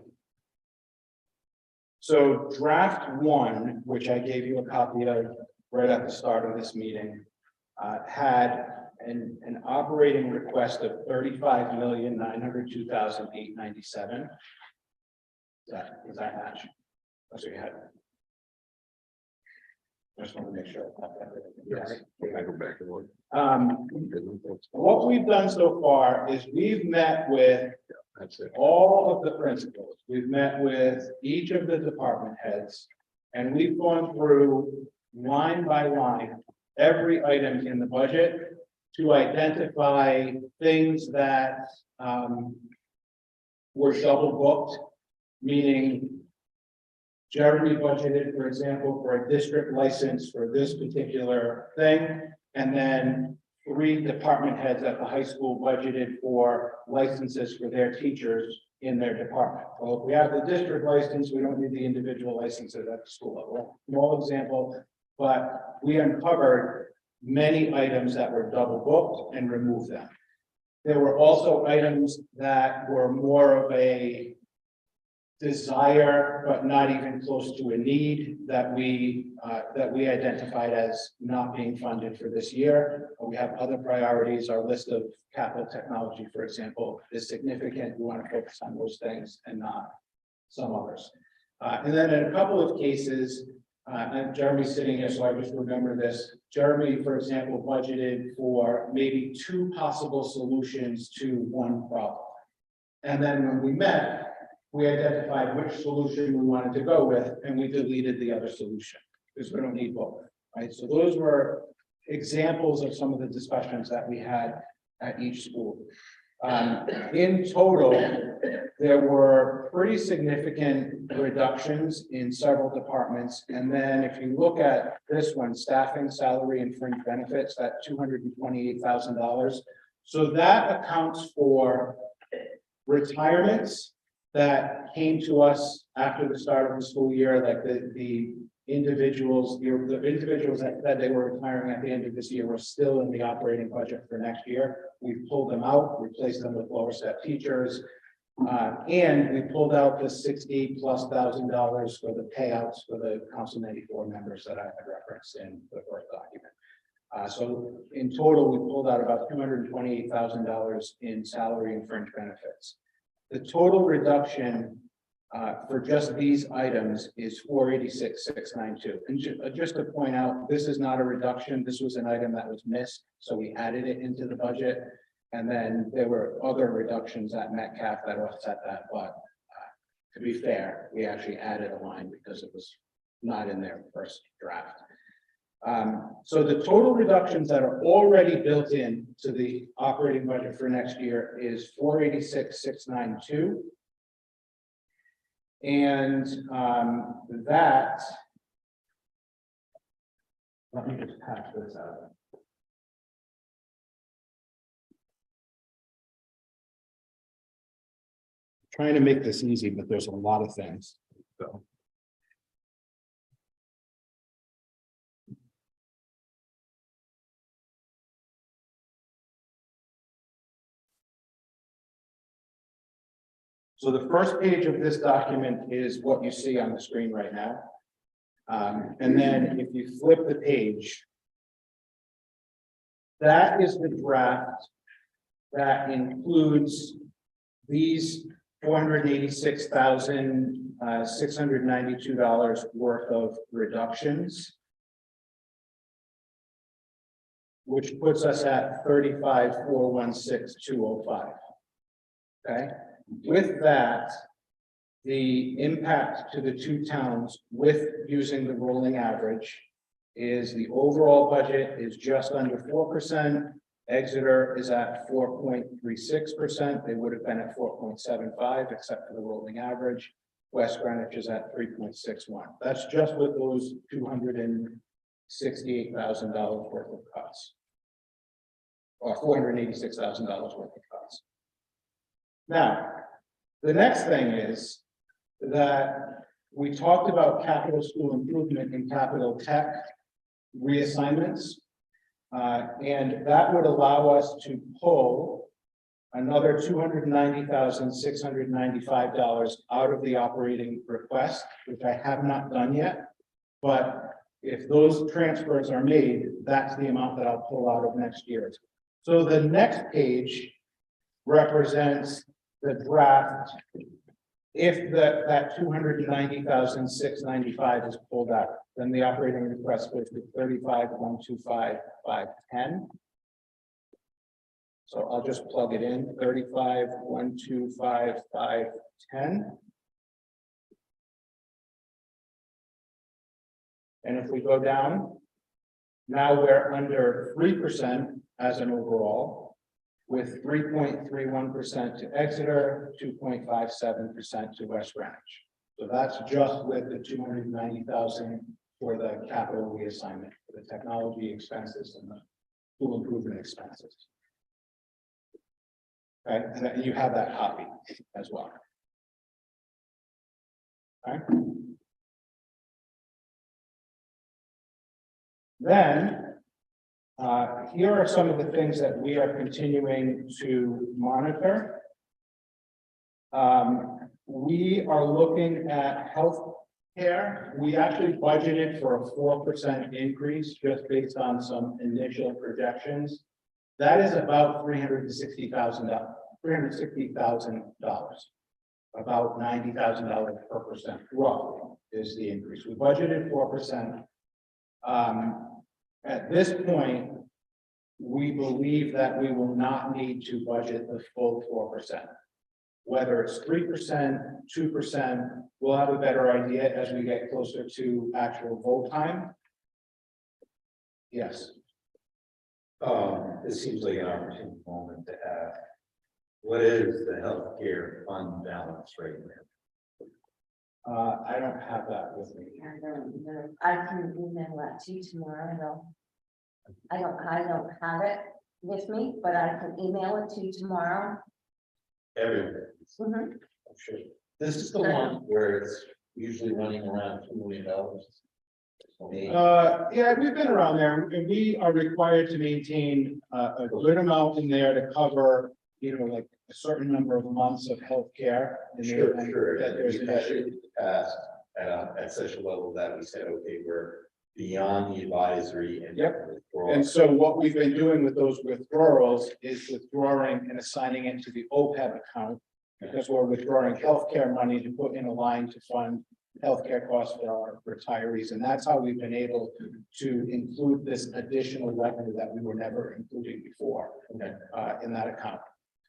So draft 1, which I gave you a copy of right at the start of this meeting, had an operating request of $35,902,897. Does that match? That's what you had. I just want to make sure. Yes. I go back and look. What we've done so far is we've met with That's it. all of the principals. We've met with each of the department heads. And we've gone through line by line, every item in the budget to identify things that were double booked, meaning Jeremy budgeted, for example, for a district license for this particular thing, and then 3 department heads at the high school budgeted for licenses for their teachers in their department. Well, if we have the district license, we don't need the individual licenses at the school level. Small example, but we uncovered many items that were double booked and removed them. There were also items that were more of a desire, but not even close to a need that we identified as not being funded for this year. We have other priorities. Our list of capital technology, for example, is significant. We want to focus on those things and not some others. And then in a couple of cases, and Jeremy's sitting here, so I just remember this. Jeremy, for example, budgeted for maybe 2 possible solutions to 1 problem. And then when we met, we identified which solution we wanted to go with, and we deleted the other solution, because we don't need both, right? So those were examples of some of the discussions that we had at each school. In total, there were pretty significant reductions in several departments. And then if you look at this one, staffing, salary, and fringe benefits, that $228,000. So that accounts for retirements that came to us after the start of the school year, like the individuals that said they were retiring at the end of this year were still in the operating budget for next year. We've pulled them out, replaced them with lower step teachers. And we pulled out the $60,000+ for the payouts for the Council 94 members that I had referenced in the first document. So in total, we pulled out about $228,000 in salary and fringe benefits. The total reduction for just these items is $486,692. And just to point out, this is not a reduction. This was an item that was missed, so we added it into the budget. And then there were other reductions at Metcalf that offset that, but to be fair, we actually added a line because it was not in their first draft. So the total reductions that are already built in to the operating budget for next year is $486,692. And that, let me just patch this out. Trying to make this easy, but there's a lot of things. So. So the first page of this document is what you see on the screen right now. And then if you flip the page, that is the draft that includes these $486,692 worth of reductions, which puts us at $35,416,205. Okay. With that, the impact to the 2 towns with using the rolling average is the overall budget is just under 4%. Exeter is at 4.36%. They would have been at 4.75, except for the rolling average. West Greenwich is at 3.61. That's just with those $268,000 worth of cuts. Or $486,000 worth of cuts. Now, the next thing is that we talked about capital school improvement and capital tech reassignments. And that would allow us to pull another $290,695 out of the operating request, which I have not done yet. But if those transfers are made, that's the amount that I'll pull out of next year. So the next page represents the draft If that 290,695 is pulled out, then the operating request goes to 35,125,510. So I'll just plug it in, 35,125,510. And if we go down, now we're under 3% as an overall, with 3.31% to Exeter, 2.57% to West Greenwich. So that's just with the 290,000 for the capital reassignment, for the technology expenses and the school improvement expenses. Okay, and then you have that copy as well. Okay. Then, here are some of the things that we are continuing to monitor. We are looking at health care. We actually budgeted for a 4% increase just based on some initial projections. That is about $360,000, about $90,000 per percent, roughly is the increase. We budgeted 4%. At this point, we believe that we will not need to budget the full 4%. Whether it's 3%, 2%, we'll have a better idea as we get closer to actual vote time. Yes. This seems like an opportune moment to ask, what is the healthcare fund balance right now? I don't have that with me. I don't know. I can email that to you tomorrow, though. I don't have it with me, but I can email it to you tomorrow. Everyone. Mhm. Sure. This is the one where it's usually running around $2 million. Yeah, we've been around there, and we are required to maintain a good amount in there to cover, like a certain number of months of healthcare. Sure. That there's an issue. Passed at such a level that we said, okay, we're beyond the advisory and. Yep. withdrawal. And so what we've been doing with those withdrawals is withdrawing and assigning it to the OPEB account. Because we're withdrawing healthcare money to put in a line to fund healthcare costs for our retirees. And that's how we've been able to include this additional revenue that we were never including before in that account.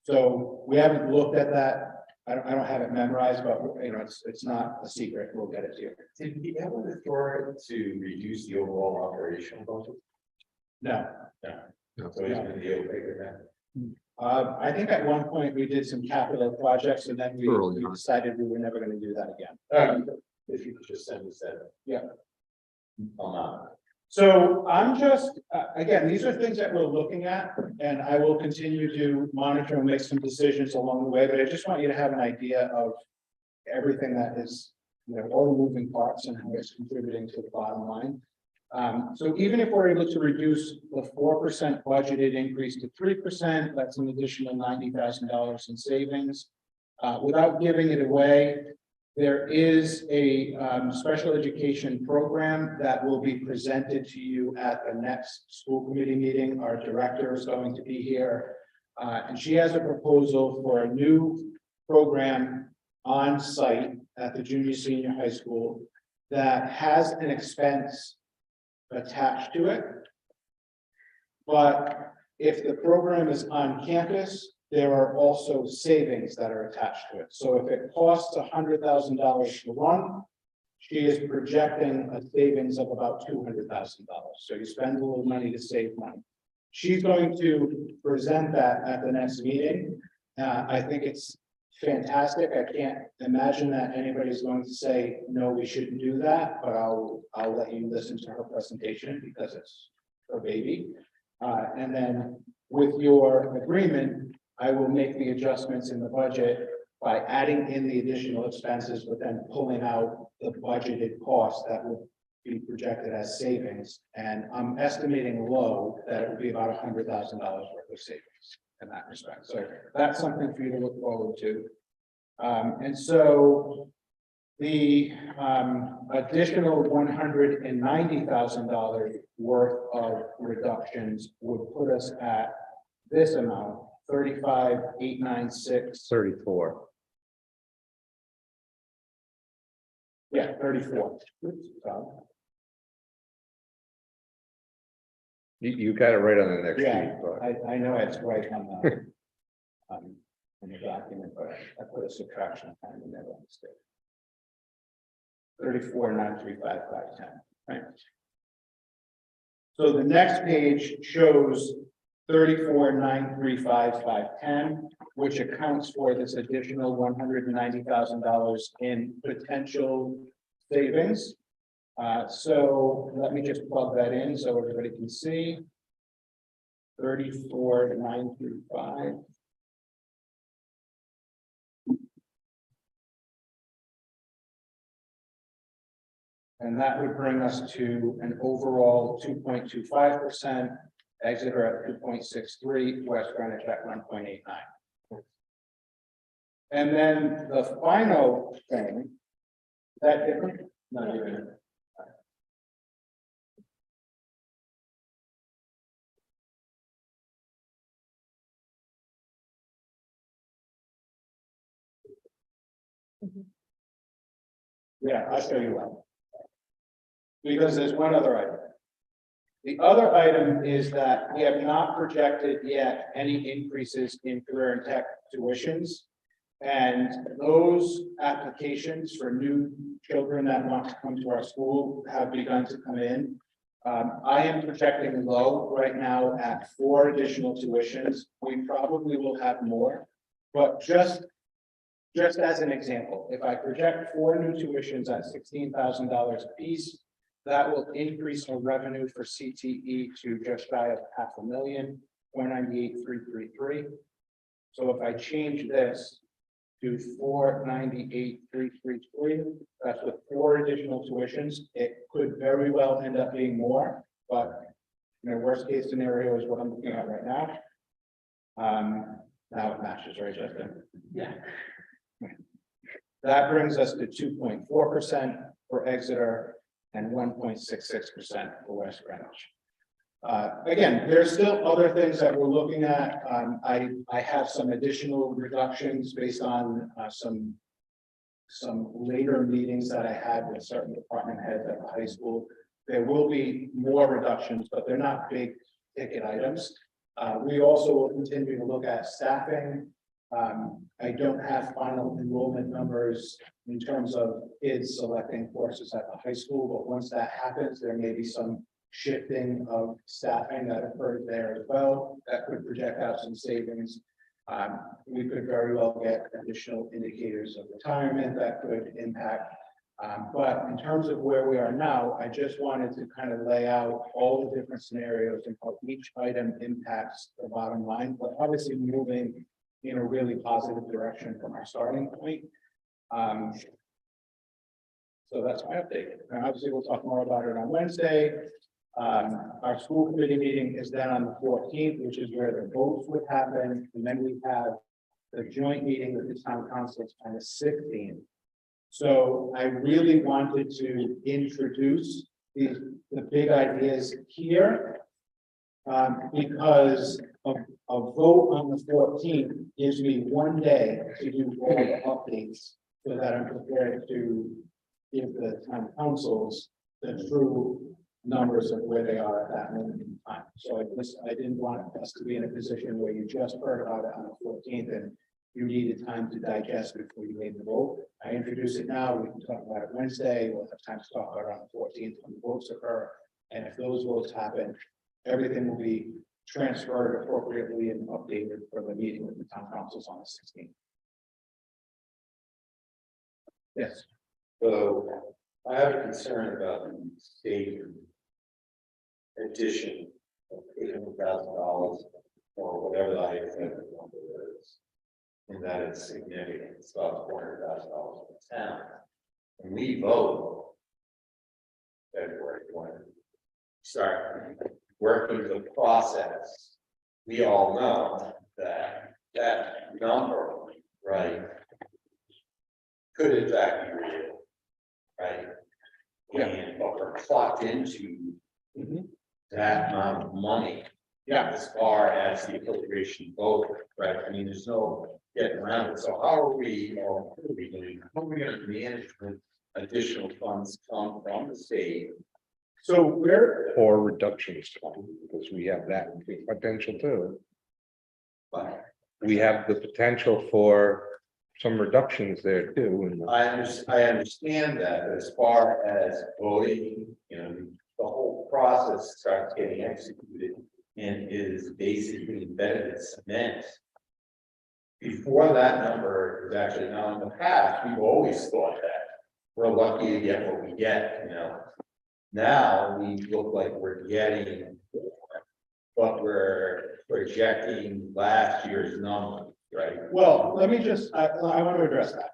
So we haven't looked at that. I don't have it memorized, but it's not a secret. We'll get it to you. Did we ever withdraw it to reduce the overall operational budget? No. So it's gonna be okay with that. I think at one point we did some capital projects and then we Early on. decided we were never going to do that again. If you could just send us that. Yeah. So I'm just, again, these are things that we're looking at and I will continue to monitor and make some decisions along the way, but I just want you to have an idea of everything that is, all the moving parts and how it's contributing to the bottom line. So even if we're able to reduce the 4% budgeted increase to 3%, that's an additional $90,000 in savings. Without giving it away, there is a special education program that will be presented to you at the next school committee meeting. Our director is going to be here. And she has a proposal for a new program on site at the junior senior high school that has an expense attached to it. But if the program is on campus, there are also savings that are attached to it. So if it costs $100,000 to run, she is projecting a savings of about $200,000. So you spend a little money to save money. She's going to present that at the next meeting. I think it's fantastic. I can't imagine that anybody's going to say, no, we shouldn't do that, but I'll let you listen to her presentation because it's her baby. And then with your agreement, I will make the adjustments in the budget by adding in the additional expenses, but then pulling out the budgeted costs that will be projected as savings. And I'm estimating low that it would be about $100,000 worth of savings in that respect. So that's something for you to look forward to. And so the additional $190,000 worth of reductions would put us at this amount, 35,896. 34. Yeah, 34. You got it right on the next Yeah, sheet, but I know it's right on the, in the document, but I put a subtraction sign in there by mistake. 34,935,510, right? So the next page shows 34,935,510, which accounts for this additional $190,000 in potential savings. So let me just plug that in so everybody can see. 34,935. And that would bring us to an overall 2.25%, Exeter at 2.63, West Greenwich at 1.89. And then the final thing, is that different? Not even. Yeah, I'll show you one. Because there's one other item. The other item is that we have not projected yet any increases in career and tech tuitions. And those applications for new children that want to come to our school have begun to come in. I am projecting low right now at 4 additional tuitions. We probably will have more, but just as an example, if I project 4 new tuitions at $16,000 a piece, that will increase our revenue for CTE to just shy of $500,000, 498,333. So if I change this to 498,333, that's with 4 additional tuitions. It could very well end up being more, but worst case scenario is what I'm looking at right now. Now it matches, right, Justin? Yeah. That brings us to 2.4% for Exeter and 1.66% for West Greenwich. Again, there's still other things that we're looking at. I have some additional reductions based on some later meetings that I had with certain department heads at the high school. There will be more reductions, but they're not big ticket items. We also will continue to look at staffing. I don't have final enrollment numbers in terms of kids selecting courses at the high school, but once that happens, there may be some shifting of staffing that occurred there as well. That could project out some savings. We could very well get additional indicators of retirement that could impact. But in terms of where we are now, I just wanted to kind of lay out all the different scenarios and how each item impacts the bottom line, but obviously moving in a really positive direction from our starting point. So that's my update. And obviously, we'll talk more about it on Wednesday. Our school committee meeting is then on the 14th, which is where the votes would happen. And then we have the joint meeting with the town councils on the 16th. So I really wanted to introduce the big ideas here. Because a vote on the 14th gives me 1 day to do all the updates so that I'm prepared to give the town councils the true numbers of where they are at that moment in time. So I didn't want us to be in a position where you just heard about it on the 14th and you needed time to digest before you made the vote. I introduce it now. We can talk about it Wednesday. We'll have time to talk about it on the 14th when the votes occur. And if those votes happen, everything will be transferred appropriately and updated for the meeting with the town councils on the 16th. Yes. So I have a concern about the state addition of $800,000 or whatever the hypothetical number is. And that it's significant. It's about $400,000 for the town. And we vote February 20. Start working the process. We all know that number, right, could in fact be real, right? And but we're clocked into that amount of money. Yeah. As far as the appropriation vote, right? I mean, there's no getting around it. So how are we, or what are we doing? How are we going to manage with additional funds come from the state. So we're, Or reductions, because we have that potential too. But We have the potential for some reductions there too. and I understand that, but as far as voting, the whole process starts getting executed and is basically embedded in cement. Before that number is actually now in the past, we've always thought that we're lucky to get what we get, Now we look like we're getting, but we're projecting last year's number, right? well, let me just, I want to address that.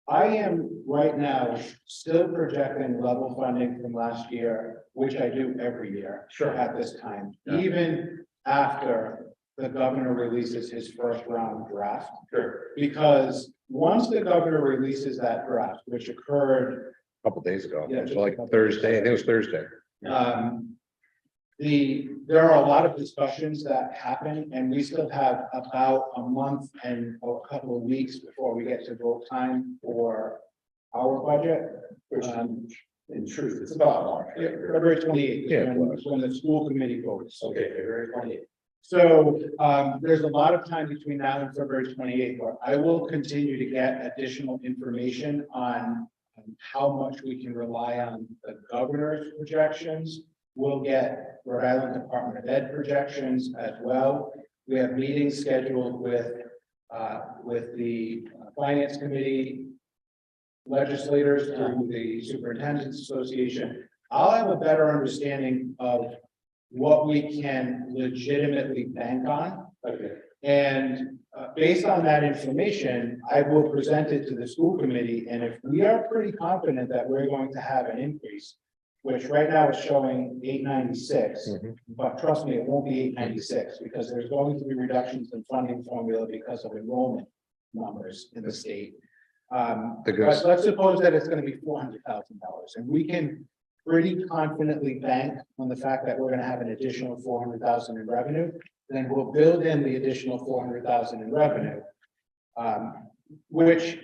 I am right now still projecting level funding from last year, which I do every year. Sure. At this time, Yeah. even after the governor releases his first round draft. Sure. Because once the governor releases that draft, which occurred, a Couple days ago, Yeah, it was just a like couple Thursday, I think it was Thursday. there are a lot of discussions that happen, and we still have about a month and a couple of weeks before we get to vote time for our budget. Which, Um, in truth, it's about March. yeah, February 28th Yeah, is when the school committee votes. Okay, February 28th. So there's a lot of time between now and February 28th, where I will continue to get additional information on how much we can rely on the governor's projections. We'll get Rhode Island Department of Ed projections as well. We have meetings scheduled with the finance committee, legislators through the superintendent's association. I'll have a better understanding of what we can legitimately bank on. Okay. And based on that information, I will present it to the school committee, and if we are pretty confident that we're going to have an increase, which right now is showing 896, Mhm. but trust me, it won't be 896, because there's going to be reductions in funding formula because of enrollment numbers in the state. But let's suppose that it's gonna be $400,000, and we can pretty confidently bank on the fact that we're gonna have an additional 400,000 in revenue, then we'll build in the additional 400,000 in revenue. Which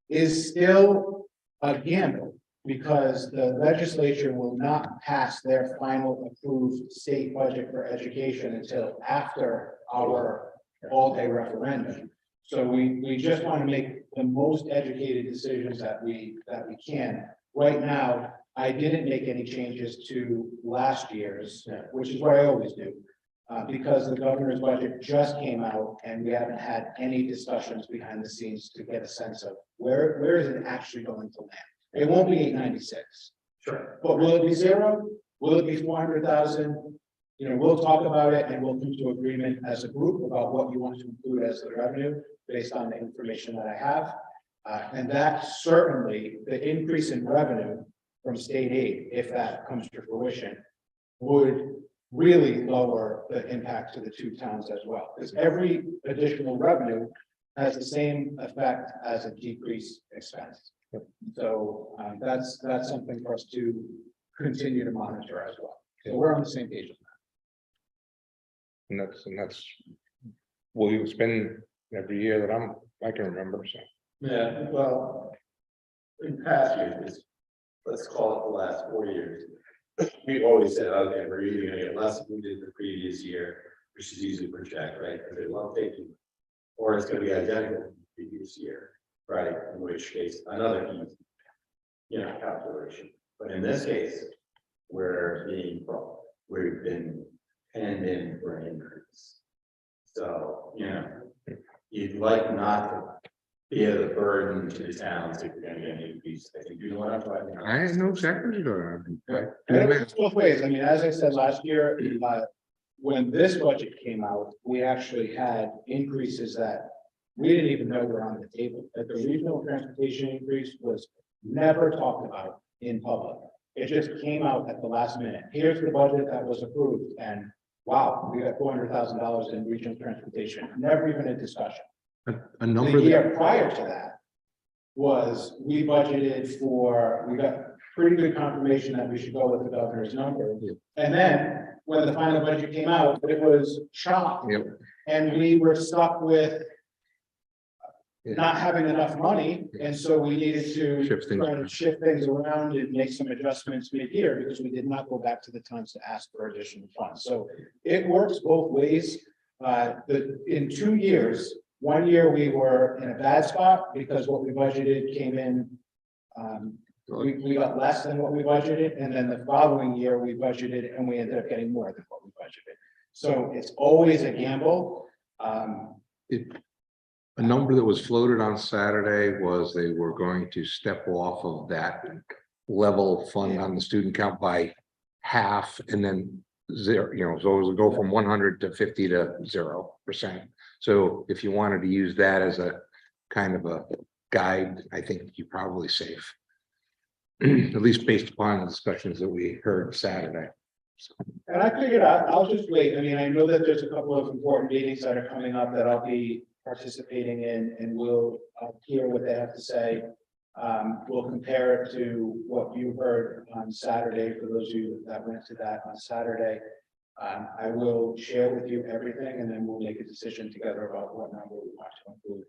is still a gamble, because the legislature will not pass their final approved state budget for education until after our all-day referendum. So we just want to make the most educated decisions that we can. Right now, I didn't make any changes to last year's, which is what I always do. Because the governor's budget just came out and we haven't had any discussions behind the scenes to get a sense of where is it actually going to land. It won't be 896. Sure. But will it be zero? Will it be 400,000? We'll talk about it and we'll come to agreement as a group about what you want to include as the revenue based on the information that I have. And that certainly, the increase in revenue from state aid, if that comes to fruition, would really lower the impact to the two towns as well. Because every additional revenue has the same effect as a decreased expense. So that's something for us to continue to monitor as well. So we're on the same page. And that's, well, it's been every year that I can remember, so. Yeah, well, in past years, let's call it the last 4 years. We've always said, okay, we're either gonna get less than we did the previous year, which is easy to project, right? Because it won't take you. Or it's gonna be identical to the previous year, right? In which case, another easy, calculation. But in this case, we've been penned in for an increase. So, you'd like not to bear the burden to the towns if you're gonna get an increase. I think you know what I'm talking about. I know exactly what you're going And it works both ways. I mean, as I said last year, when this budget came out, we actually had increases that we didn't even know were on the table. That the regional transportation increase was never talked about in public. It just came out at the last minute. Here's the budget that was approved, and wow, we got $400,000 in regional transportation. Never even a discussion. A The number that, year prior to that was, we budgeted for, we got pretty good confirmation that we should go with the governor's number. And then, when the final budget came out, it was shocked. Yep. And we were stuck with not having enough money, and so we needed to Shift things try to around. shift things around and make some adjustments mid-year, because we did not go back to the towns to ask for additional funds. So it works both ways. In 2 years, 1 year we were in a bad spot because what we budgeted came in. We got less than what we budgeted, and then the following year we budgeted and we ended up getting more than what we budgeted. So it's always a gamble. A number that was floated on Saturday was they were going to step off of that level fund on the student count by half and then zero, so it would go from 100 to 50 to 0%. So if you wanted to use that as a kind of a guide, I think you're probably safe. At least based upon the discussions that we heard Saturday. And I figured I'll just wait. I mean, I know that there's a couple of important meetings that are coming up that I'll be participating in, and we'll hear what they have to say. We'll compare it to what you heard on Saturday, for those of you that went to that on Saturday. I will share with you everything, and then we'll make a decision together about what number we want to include.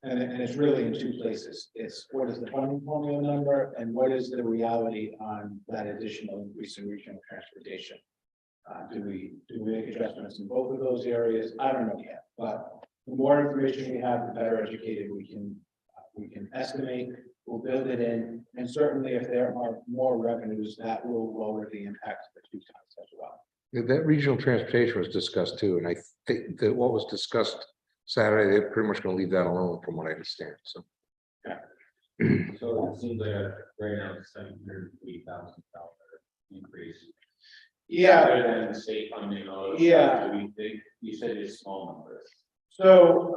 And it's really in two places. It's what is the funding formula number, and what is the reality on that additional increase in regional transportation? Do we make adjustments in both of those areas? I don't know yet, but the more information we have, the better educated we can estimate. We'll build it in, and certainly if there are more revenues, that will lower the impact of the two towns as well. That regional transportation was discussed too, and I think that what was discussed Saturday, they're pretty much going to leave that alone from what I understand, so. So it seems like right now it's $703,000 increase. Yeah, Other than the state funding, all those. Yeah. stuff, we think, you said it's small numbers. so,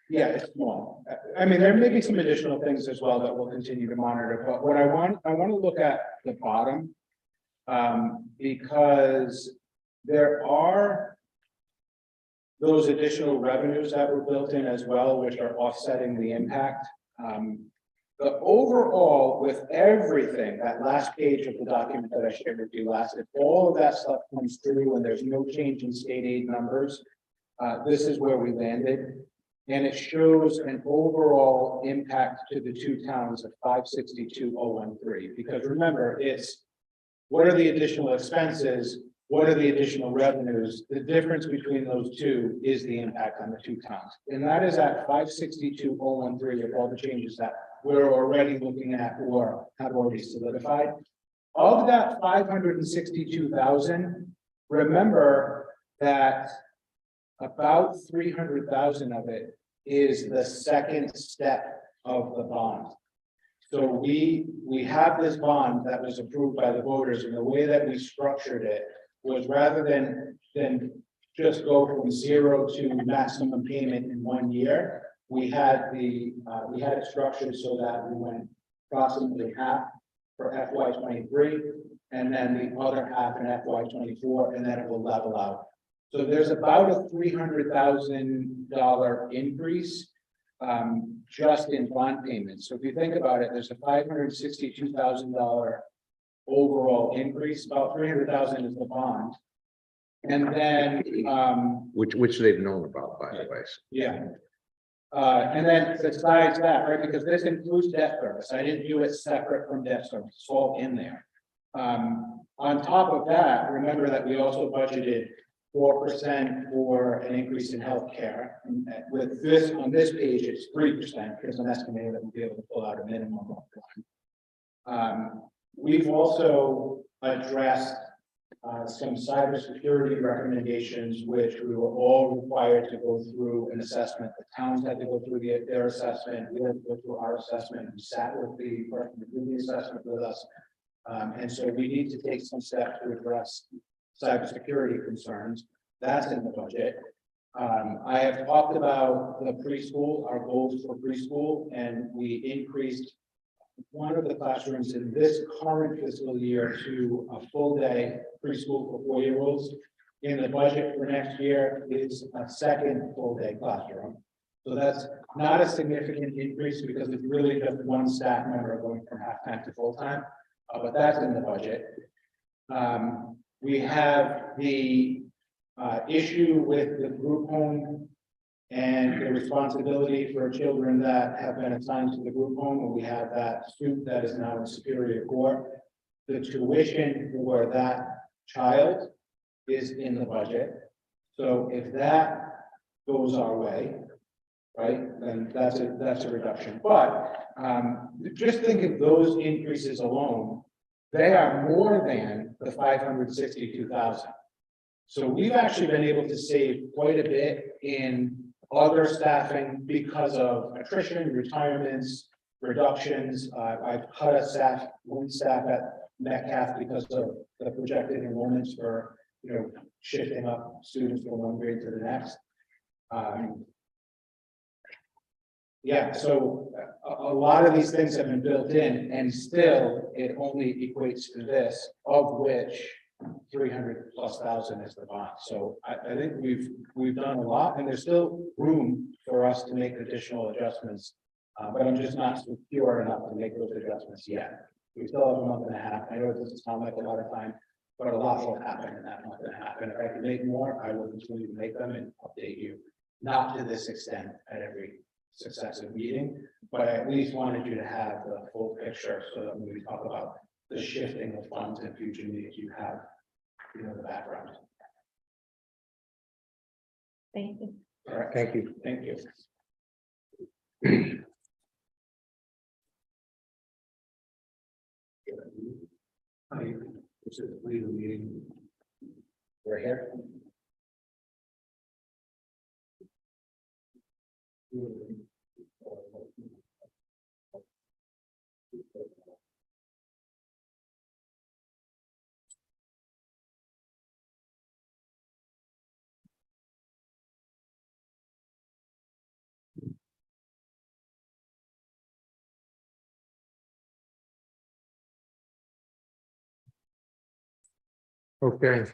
yeah, it's small. I mean, there may be some additional things as well that we'll continue to monitor, but what I want to look at the bottom. Because there are those additional revenues that were built in as well, which are offsetting the impact. The overall, with everything, that last page of the document that I shared with you last, if all of that stuff comes through and there's no change in state aid numbers, this is where we landed. And it shows an overall impact to the two towns of 562,013. Because remember, it's what are the additional expenses? What are the additional revenues? The difference between those two is the impact on the two towns. And that is at 562,013 with all the changes that we're already looking at or have already solidified. Of that 562,000, remember that about 300,000 of it is the second step of the bond. So we have this bond that was approved by the voters, and the way that we structured it was rather than just go from 0 to maximum payment in 1 year, we had it structured so that we went approximately half for FY 23, and then the other half in FY 24, and then it will level out. So there's about a $300,000 increase just in bond payments. So if you think about it, there's a $562,000 overall increase. About 300,000 is the bond. And then, Which they've known about, by the way. yeah. And then besides that, right, because this includes debt service. I didn't do it separate from debt service. It's all in there. On top of that, remember that we also budgeted 4% for an increase in healthcare. And with this, on this page, it's 3% because I'm estimating that we'll be able to pull out a minimum of 1. We've also addressed some cybersecurity recommendations, which we were all required to go through an assessment. The towns had to go through their assessment. We had to go through our assessment. We sat with the person who did the assessment with us. And so we need to take some steps to address cybersecurity concerns. That's in the budget. I have talked about the preschool, our goals for preschool, and we increased one of the classrooms in this current fiscal year to a full day preschool for 4-year-olds. In the budget for next year is a second full day classroom. So that's not a significant increase because it's really just one staff member going from half-time to full-time, but that's in the budget. We have the issue with the group home And the responsibility for children that have been assigned to the group home, and we have that student that is now in Superior Court. The tuition for that child is in the budget. So if that goes our way, right, then that's a reduction. But just think of those increases alone, they are more than the 562,000. So we've actually been able to save quite a bit in other staffing because of attrition, retirements, reductions. I've cut a one staff at Metcalf because of the projected enrollments for, shifting up students from one grade to the next. Yeah, so a lot of these things have been built in, and still it only equates to this, of which 300,000+ is the bond. So I think we've done a lot, and there's still room for us to make additional adjustments. But I'm just not secure enough to make those adjustments yet. We still have a month and a half. I know it doesn't sound like a lot of time, but a lot will happen in that month and a half. And if I can make more, I will continue to make them and update you. Not to this extent at every successive meeting, but I at least wanted you to have the full picture so that when we talk about the shifting of funds in future meetings, you have, the background. Thank you. All right, Thank you. thank you. We're here. Okay.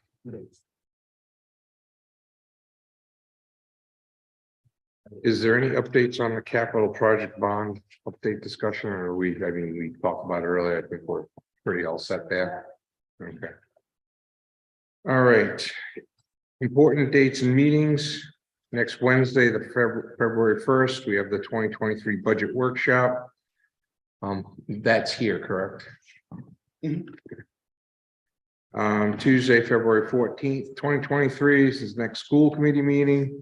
Is there any updates on the capital project bond update discussion, or we talked about it earlier, I think we're pretty all set there. Okay. All right. Important dates and meetings. Next Wednesday, the February 1st, we have the 2023 budget workshop. That's here, correct? Tuesday, February 14th, 2023 is his next school committee meeting.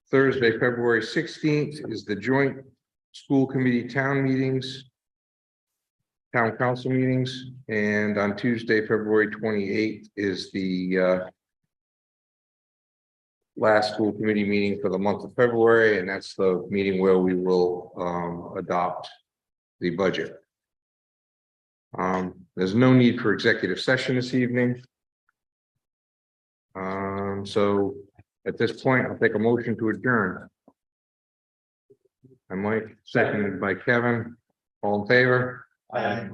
Thursday, February 16th is the joint school committee town meetings. Town council meetings, and on Tuesday, February 28th is the last school committee meeting for the month of February, and that's the meeting where we will adopt the budget. There's no need for executive session this evening. So at this point, I'll take a motion to adjourn. And Mike, seconded by Kevin, all in favor? Aye.